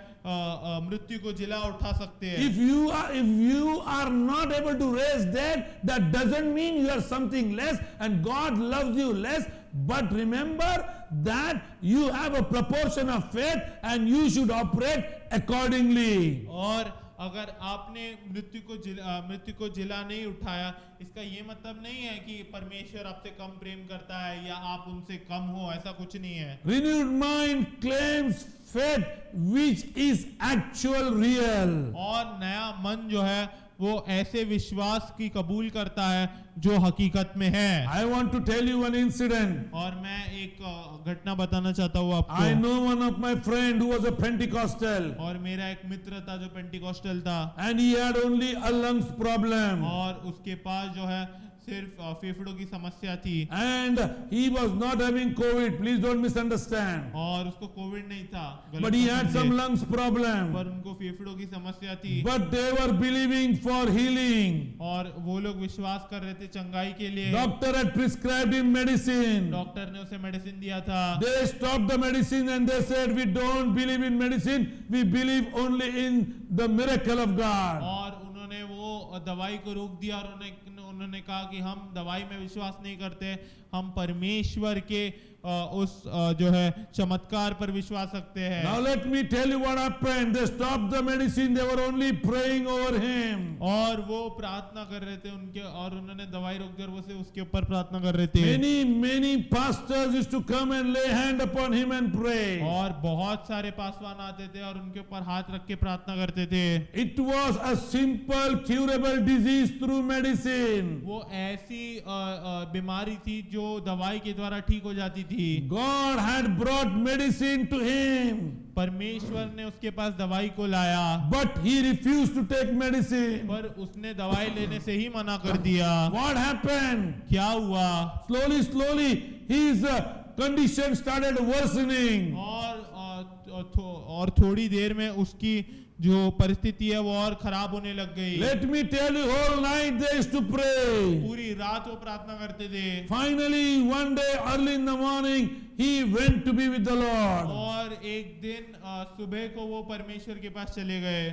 मृत्यु को जिला उठा सकते हैं। If you are not able to raise debt, that doesn't mean you are something less and God loves you less. But remember that you have a proportion of faith and you should operate accordingly. और अगर आपने मृत्यु को जिला नहीं उठाया, इसका ये मतलब नहीं है कि परमेश्वर आपसे कम प्रेम करता है या आप उनसे कम हो, ऐसा कुछ नहीं है। Renewed mind claims faith which is actual real. और नया मन जो है वो ऐसे विश्वास की कबूल करता है जो हकीकत में है। I want to tell you one incident. और मैं एक घटना बताना चाहता हूँ आपको। I know one of my friend who was a Pentecostal. और मेरा एक मित्र था जो पेंटिकॉस्टल था। And he had only a lungs problem. और उसके पास जो है सिर्फ फेफड़ों की समस्या थी। And he was not having COVID. Please don't misunderstand. और उसको कोविड नहीं था। But he had some lungs problem. पर उनको फेफड़ों की समस्या थी। But they were believing for healing. और वो लोग विश्वास कर रहे थे चंगाई के लिए। Doctor had prescribed him medicine. Doctor ने उसे मेडिसिन दिया था। They stopped the medicine and they said, we don't believe in medicine. We believe only in the miracle of God. और उन्होंने वो दवाई को रोक दिया और उन्होंने कहा कि हम दवाई में विश्वास नहीं करते, हम परमेश्वर के उस जो है चमत्कार पर विश्वास रखते हैं। Now let me tell you what happened. They stopped the medicine. They were only praying over him. और वो प्रार्थना कर रहे थे उनके, और उन्होंने दवाई रोक कर वो से उसके ऊपर प्रार्थना कर रहे थे। Many pastors used to come and lay hand upon him and pray. और बहुत सारे पासवान आते थे और उनके ऊपर हाथ रख के प्रार्थना करते थे। It was a simple curable disease through medicine. वो ऐसी बीमारी थी जो दवाई के द्वारा ठीक हो जाती थी। God had brought medicine to him. परमेश्वर ने उसके पास दवाई को लाया। But he refused to take medicine. पर उसने दवाई लेने से ही मना कर दिया। What happened? क्या हुआ? Slowly his condition started worsening. और थोड़ी देर में उसकी जो परिस्थिति है वो और खराब होने लग गई। Let me tell you, whole night they used to pray. पूरी रात वो प्रार्थना करते थे। Finally, one day early in the morning, he went to be with the Lord. और एक दिन सुबह को वो परमेश्वर के पास चले गए।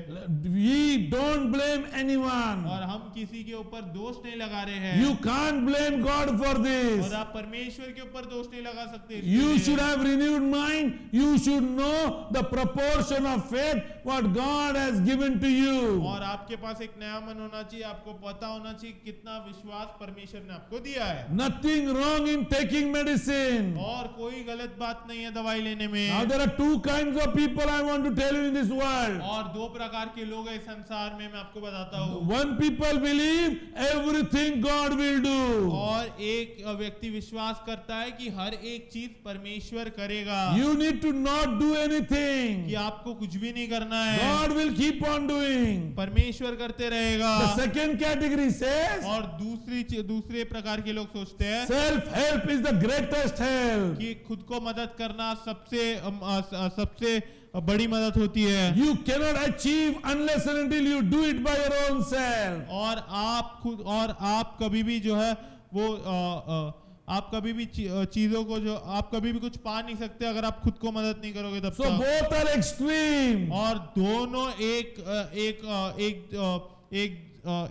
We don't blame anyone. और हम किसी के ऊपर दोष नहीं लगा रहे हैं। You can't blame God for this. और आप परमेश्वर के ऊपर दोष नहीं लगा सकते। You should have renewed mind. You should know the proportion of faith what God God has given to you. और आपके पास एक नया मन होना चाहिए, आपको पता होना चाहिए कितना विश्वास परमेश्वर ने आपको दिया है। Nothing wrong in taking medicine. और कोई गलत बात नहीं है दवाई लेने में। Now there are two kinds of people I want to tell you in this world. और दो प्रकार के लोग हैं इस संसार में, मैं आपको बताता हूँ। One people believe everything God will do. और एक व्यक्ति विश्वास करता है कि हर एक चीज परमेश्वर करेगा, You need to not do कि anything. आपको कुछ भी नहीं करना है, God will keep on doing. परमेश्वर करते रहेगा। The second category says और दूसरे प्रकार के लोग सोचते हैं self-help is the greatest help. कि खुद को मदद करना सबसे बड़ी मदद होती है। You cannot achieve unless and until you do it by your own self. और आप कभी भी जो है वो आप कभी भी चीजों को जो आप कभी भी कुछ पा नहीं सकते अगर आप खुद को मदद नहीं करोगे तब So both are extreme. और दोनों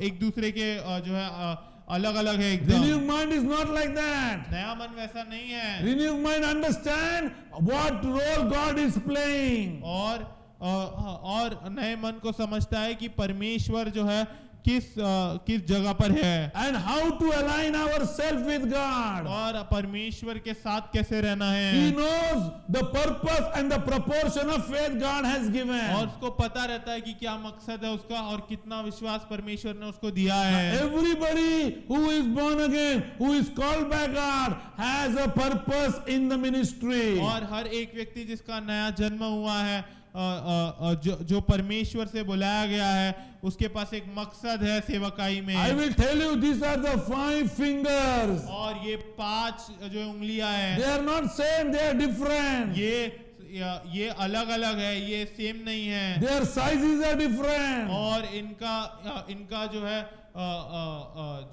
एक दूसरे के जो है अलग अलग है एकदम। Renewed mind is not like that. नया मन वैसा नहीं है। Renewed mind understand what role God is playing. और नए मन को समझता है कि परमेश्वर जो है किस जगह पर है, And how to align ourselves with God. और परमेश्वर के साथ कैसे रहना है। He knows the purpose and the proportion of faith God has और given. उसको पता रहता है कि क्या मकसद है उसका और कितना विश्वास परमेश्वर ने उसको दिया है। Everybody who is born again, who is called by God, has a purpose in the ministry. और हर एक व्यक्ति जिसका नया जन्म हुआ है, जो परमेश्वर से बुलाया गया है, उसके पास एक मकसद है सेवकाई में। I will tell you, these are the 5 fingers. और ये 5 जो उंगलियां हैं, They are not same, they are different. ये अलग अलग है, ये सेम नहीं है। Their sizes are different. और इनका जो है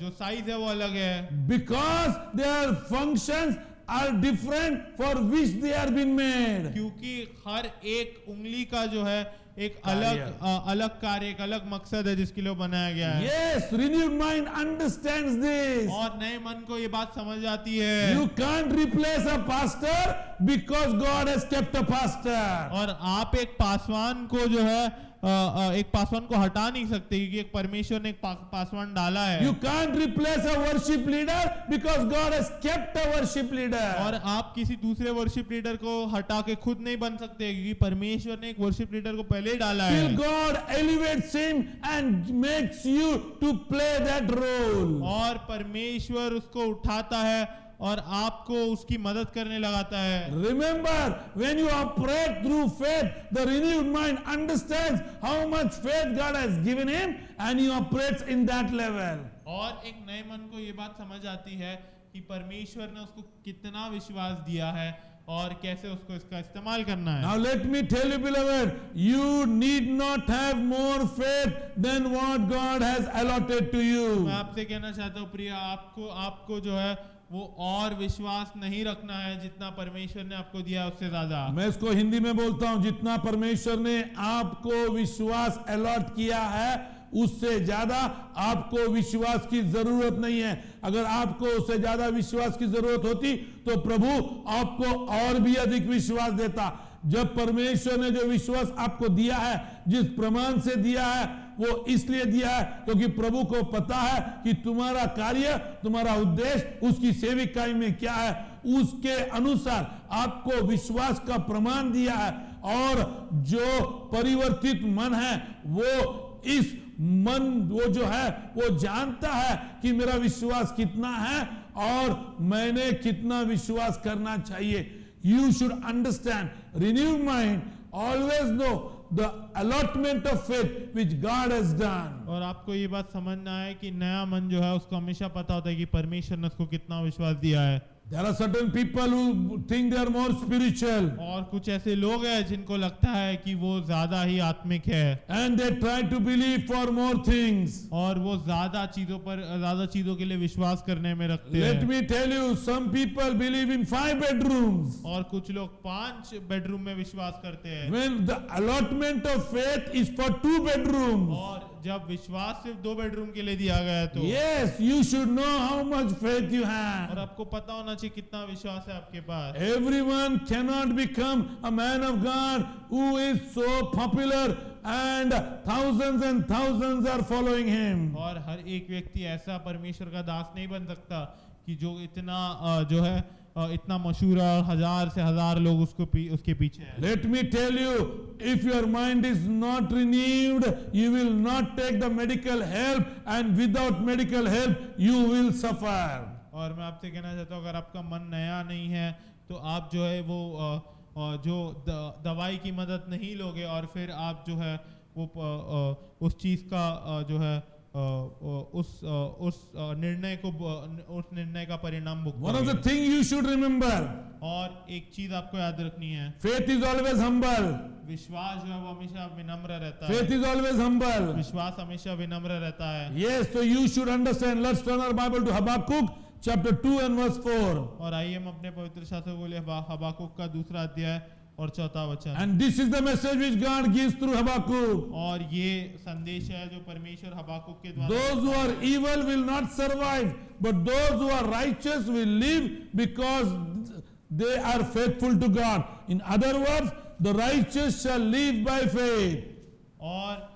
जो साइज है वो अलग है। Because their functions are different for which they are been made. क्योंकि हर एक उंगली का जो है एक अलग कार्य, एक अलग मकसद है जिसके लिए बनाया गया है। Yes, renewed mind understands this. और नए मन को ये बात समझ आती है। You can't replace a pastor because God has kept a pastor. और आप एक पासवान को जो है एक पासवान को हटा नहीं सकते क्योंकि एक परमेश्वर ने एक पासवान डाला है। You can't replace a worship leader because God has kept a worship leader. और आप किसी दूसरे वर्शिप लीडर को हटा के खुद नहीं बन सकते क्योंकि परमेश्वर ने एक वर्शिप लीडर को पहले ही डाला है। Till God elevates him and makes you to play that role. और परमेश्वर उसको उठाता है और आपको उसकी मदद करने लगाता है। Remember, when you operate through faith, the renewed mind understands how much faith God has given him and he operates in that level. और एक नए मन को ये बात समझ आती है कि परमेश्वर ने उसको कितना विश्वास दिया है और कैसे उसको इसका इस्तेमाल करना है। Now let me tell you, beloved, you need not have more faith than what God has allotted to you. मैं आपसे कहना चाहता हूँ प्रिय, आपको जो है वो और विश्वास नहीं रखना है जितना परमेश्वर ने आपको दिया उससे ज्यादा। मैं इसको हिंदी में बोलता हूं, जितना परमेश्वर ने आपको विश्वास अलॉट किया है उससे ज्यादा आपको विश्वास की जरूरत नहीं है। अगर आपको उससे ज्यादा विश्वास की जरूरत होती तो प्रभु आपको और भी अधिक विश्वास देता। जब परमेश्वर ने जो विश्वास आपको दिया है, जिस प्रमाण से दिया है, वो इसलिए दिया है क्योंकि प्रभु को पता है कि तुम्हारा कार्य, तुम्हारा उद्देश्य उसकी सेविकाई में क्या है। उसके अनुसार आपको विश्वास का प्रमाण दिया है। और जो परिवर्तित मन है वो इस मन वो जो है वो जानता है कि मेरा विश्वास कितना है और मैंने कितना विश्वास करना चाहिए। You should understand, renewed mind always know the allotment of faith which God has done. और आपको ये बात समझना है कि नया मन जो है उसको हमेशा पता होता है कि परमेश्वर ने उसको कितना विश्वास दिया है। There are certain people who think they are more spiritual. और कुछ ऐसे लोग हैं जिनको लगता है कि वो ज्यादा ही आत्मिक है। And they try to believe for more things. और वो ज्यादा चीजों के लिए विश्वास करने में रखते हैं। Let me tell you, some people believe in 5 bedrooms. और कुछ लोग 5 बेडरूम में विश्वास करते हैं। When the allotment of faith is for 2 bedrooms. और जब विश्वास सिर्फ 2 बेडरूम के लिए दिया गया है तो Yes, you should know how much faith you और have. आपको पता होना चाहिए कितना विश्वास है आपके पास। Everyone cannot become a man of God who is so popular and thousands are following him. और हर एक व्यक्ति ऐसा परमेश्वर का दास नहीं बन सकता कि जो इतना जो है इतना मशहूर है और हजार से हजार लोग उसके पीछे हैं। Let me tell you, if your mind is not renewed, you will not take the medical help, and without medical help, you will suffer. और मैं आपसे कहना चाहता हूँ, अगर आपका मन नया नहीं है तो आप जो है वो जो दवाई की मदद नहीं लोगे और फिर आप जो है वो उस चीज का जो है उस निर्णय का परिणाम One of the भुगतोगे। things you should remember, और एक चीज आपको याद रखनी है, faith is always humble. विश्वास जो है वो हमेशा विनम्र रहता Faith है। is always humble. विश्वास हमेशा विनम्र रहता है। Yes, so you should understand. Let's turn our Bible to Habakkuk chapter 2 and verse 4. और आइए हम अपने पवित्र शास्त्र को लिए हबाकुक का दूसरा अध्याय और चौथा वचन। And this is the message which God gives through Habakkuk. और ये संदेश है जो परमेश्वर हबाकुक के द्वारा Those who are evil will not survive, but those who are righteous will live because they are faithful to God. In other words, the righteous shall live by faith. और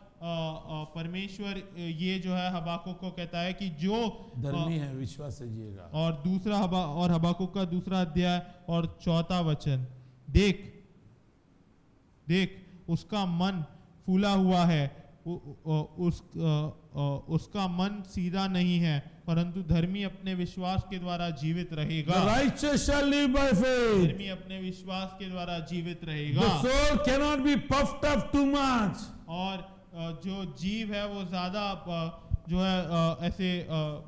परमेश्वर ये जो है हबाकुक को कहता है कि जो धर्मी है विश्वास से जिएगा। और दूसरा हबाकुक का दूसरा अध्याय और चौथा वचन, देख उसका मन फूला हुआ है, उसका मन सीधा नहीं है, परंतु धर्मी अपने विश्वास के द्वारा जीवित रहेगा। The righteous shall live by faith. धर्मी अपने विश्वास के द्वारा जीवित रहेगा। The soul cannot be puffed up too much. और जो जीव है वो ज्यादा जो है ऐसे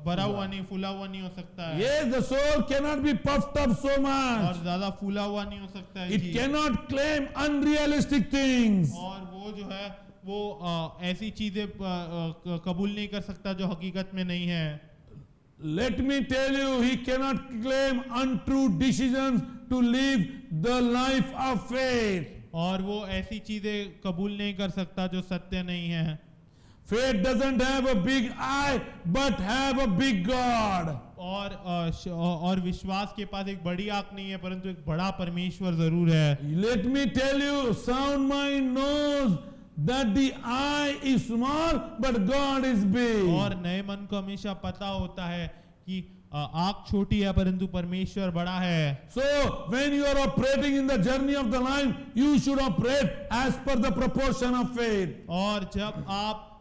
भरा हुआ नहीं, फूला हुआ नहीं हो सकता है। Yes, the soul cannot be puffed up so और much. ज्यादा फूला हुआ नहीं हो सकता है It जीव। cannot claim unrealistic things. और वो जो है वो ऐसी चीजें कबूल नहीं कर सकता जो हकीकत में नहीं है। Let me tell you, he cannot claim untrue decisions to live the life of faith. और वो ऐसी चीजें कबूल नहीं कर सकता जो सत्य नहीं है। Faith doesn't have a big I, but have a big God. और विश्वास के पास एक बड़ी आंख नहीं है, परंतु एक बड़ा परमेश्वर जरूर है। Let me tell you, sound mind knows that the I is small, but God is big. और नए मन को हमेशा पता होता है कि आंख छोटी है परंतु परमेश्वर बड़ा है। So, when you are operating in the journey of the life, you should operate as per the proportion of faith. और जब आप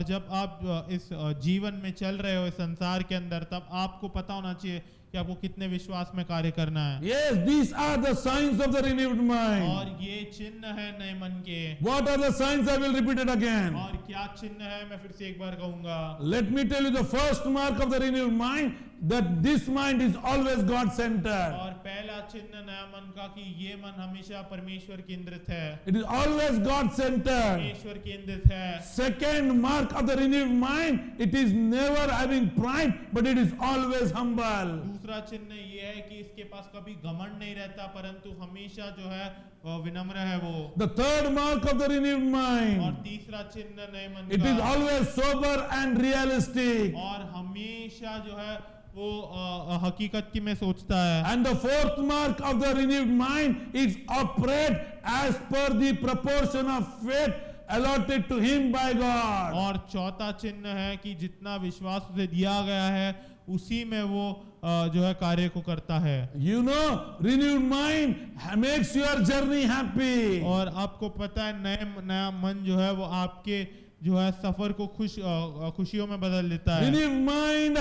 जब आप इस जीवन में चल रहे हो इस संसार के अंदर, तब आपको पता होना चाहिए कि आपको कितने विश्वास में कार्य करना है। Yes, these are the signs of the renewed mind. और ये चिन्ह है नए मन के। What are the signs? I will repeat it again. और क्या चिन्ह है, मैं फिर से एक बार कहूंगा। Let me tell you the first mark of the renewed mind, that this mind is always God-centered. और पहला चिन्ह नया मन का कि ये मन हमेशा परमेश्वर केंद्रित है। It is always God-centered. परमेश्वर केंद्रित है। Second mark of the renewed mind, it is never having pride, but it is always humble. दूसरा चिन्ह ये है कि इसके पास कभी घमंड नहीं रहता, परंतु हमेशा जो है विनम्र है वो। The third mark of the renewed और mind, तीसरा चिन्ह नए मन it is का, always sober and realistic. और हमेशा जो है वो हकीकत की में सोचता है। And the fourth mark of the renewed mind is operate as per the proportion of faith allotted to him by God. और चौथा चिन्ह है कि जितना विश्वास उसे दिया गया है उसी में वो जो है कार्य को करता है। You know, renewed mind makes your journey happy. और आपको पता है नया मन जो है वो आपके जो है सफर को खुशियों में बदल देता है। Renewed mind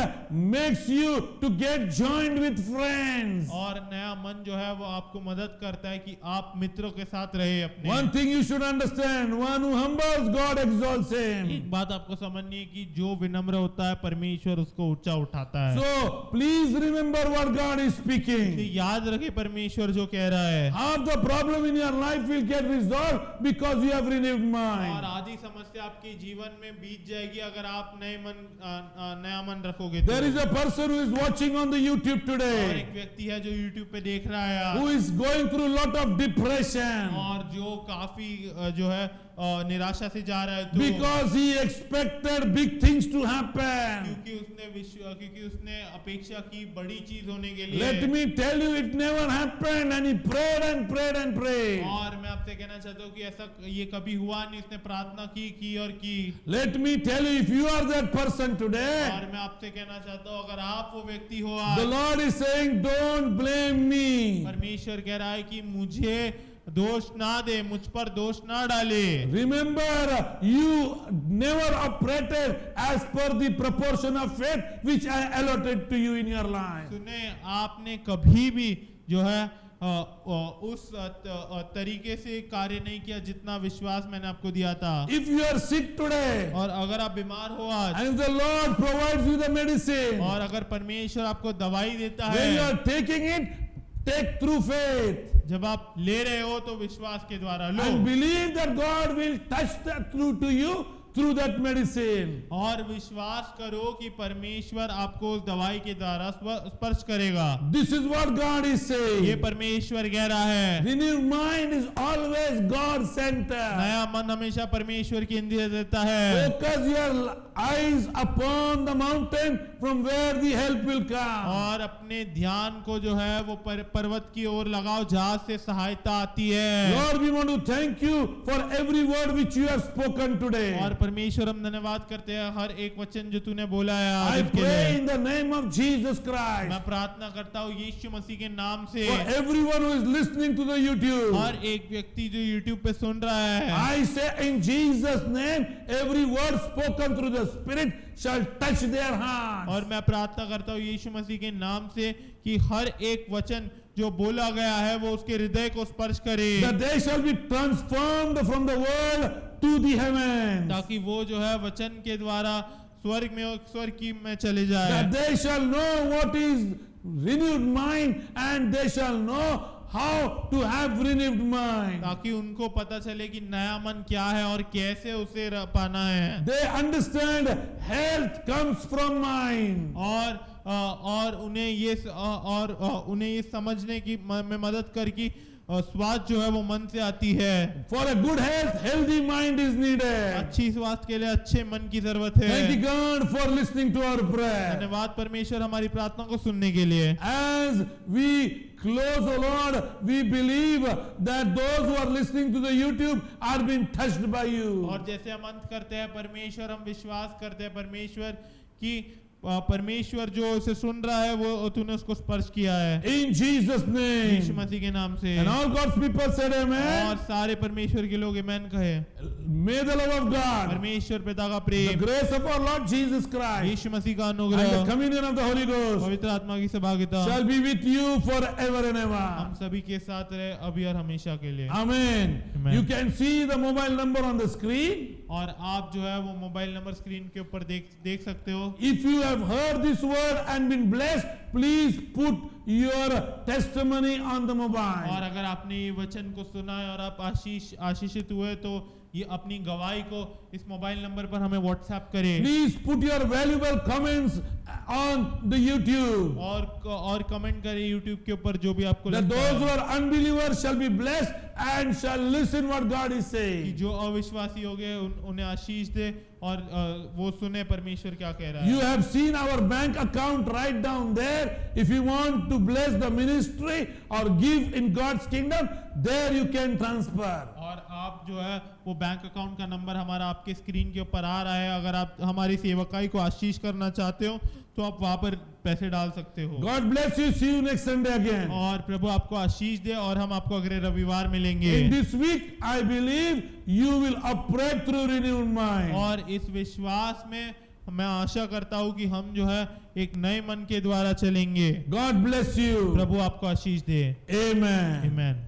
makes you to get joined with friends. और नया मन जो है वो आपको मदद करता है कि आप मित्रों के साथ रहे अपने। One thing you should understand, one who humbles, God exalts him. एक बात आपको समझनी है कि जो विनम्र होता है परमेश्वर उसको ऊंचा उठाता है। So, please remember what God is तो speaking. याद रखे परमेश्वर जो कह रहा है। Half the problem in your life will get resolved because you have renewed और mind. आधी समस्या आपके जीवन में बीत जाएगी अगर आप नया मन रखोगे। There is a person who is watching on the YouTube और today, एक व्यक्ति है जो YouTube पे देख रहा है who is going through a lot of depression. और जो काफी जो है निराशा से जा रहा है तो because he expected big things to happen. क्योंकि उसने अपेक्षा की बड़ी चीज होने के लिए। Let me tell you, it never happened, and he prayed and prayed and prayed. और मैं आपसे कहना चाहता हूँ कि ऐसा ये कभी हुआ नहीं, उसने प्रार्थना की और की। Let me tell you, if you are that person today, और मैं आपसे कहना चाहता हूँ अगर आप वो व्यक्ति हो the आज, Lord is saying, don't blame me. परमेश्वर कह रहा है कि मुझे दोष ना दे, मुझ पर दोष ना डाले। Remember, you never operated as per the proportion of faith which I allotted to you in your life. सुने, आपने कभी भी जो है उस तरीके से कार्य नहीं किया जितना विश्वास मैंने आपको दिया था। If you are sick today, और अगर आप बीमार हो आज, and if the Lord provides you the medicine, और अगर परमेश्वर आपको दवाई देता when you है, are taking it, take through faith. जब आप ले रहे हो तो विश्वास के द्वारा लो, And believe that God will touch that through to you through that medicine. और विश्वास करो कि परमेश्वर आपको उस दवाई के द्वारा स्पर्श करेगा। This is what God is ये saying. परमेश्वर कह रहा है। Renewed mind is always God centered. नया मन हमेशा परमेश्वर की इंद्रिय देता है। Focus your eyes upon the mountain from where the help will come. और अपने ध्यान को जो है वो पर्वत की ओर लगाओ जहां से सहायता आती है। Lord, we want to thank you for every word which you have spoken today. और परमेश्वर हम धन्यवाद करते हैं हर एक वचन जो तूने बोला है I आज के pray लिए। in the name of Jesus Christ मैं प्रार्थना करता हूँ यीशु मसीह के नाम से for everyone who is listening to the YouTube. हर एक व्यक्ति जो YouTube पे सुन रहा है, I say in Jesus' name, every word spoken through the Spirit shall touch their hearts. और मैं प्रार्थना करता हूँ यीशु मसीह के नाम से कि हर एक वचन जो बोला गया है वो उसके हृदय को स्पर्श करे, That they shall be transformed from the world to the heavens. ताकि वो जो है वचन के द्वारा स्वर्ग में और स्वर्ग में चले जाए। That they shall know what is renewed mind, and they shall know how to have renewed mind. ताकि उनको पता चले कि नया मन क्या है और कैसे उसे पाना है। They understand health comes from mind. और उन्हें ये समझने की में मदद कर कि स्वास्थ्य जो है वो मन से आती है। For a good health, healthy mind is needed. अच्छी स्वास्थ्य के लिए अच्छे मन की जरूरत Thank you है। God for listening to our prayer. धन्यवाद परमेश्वर हमारी प्रार्थना को सुनने के लिए। As we close, O Lord, we believe that those who are listening to the YouTube are being touched by you. और जैसे हम अंत करते हैं परमेश्वर, हम विश्वास करते हैं परमेश्वर कि परमेश्वर जो उसे सुन रहा है वो तूने उसको स्पर्श किया है In Jesus' यीशु name. मसीह के नाम से। And all God's people said और amen. सारे परमेश्वर के लोग आमेन कहे। May the love of God, परमेश्वर पिता का the Prem, grace of our Lord Jesus Christ, यीशु मसीह का and the अनुग्रह, communion of the Holy Ghost पवित्र आत्मा की सहभागिता shall be with you forever and हम ever. सभी के साथ रहे अभी और हमेशा के लिए। Amen. Amen. You can see the mobile number on the screen. और आप जो है वो मोबाइल नंबर स्क्रीन के ऊपर देख सकते हो। If you have heard this word and been blessed, please put your testimony on the और mobile. अगर आपने ये वचन को सुना है और आप आशीषित हुए तो ये अपनी गवाही को इस मोबाइल नंबर पर हमें व्हाट्सएप करें। Please put your valuable comments on the YouTube. और कमेंट करें YouTube के ऊपर जो भी आपको That लगता those who है are unbelievers shall be blessed and shall listen what God is कि saying. जो अविश्वासी हो गए उन्हें आशीष दे और वो सुने परमेश्वर क्या कह रहा You है। have seen our bank account right down there. If you want to bless the ministry or give in God's kingdom, there you can transfer. और आप जो है वो बैंक अकाउंट का नंबर हमारा आपके स्क्रीन के ऊपर आ रहा है। अगर आप हमारी सेवकाई को आशीष करना चाहते हो तो आप वहां पर पैसे डाल सकते हो। God bless you. See you next Sunday again. और प्रभु आपको आशीष दे और हम आपको अगले रविवार मिलेंगे। In this week, I believe you will operate through renewed mind. और इस विश्वास में मैं आशा करता हूँ कि हम जो है एक नए मन के द्वारा चलेंगे। God bless you. प्रभु आपको आशीष दे। Amen. आमीन।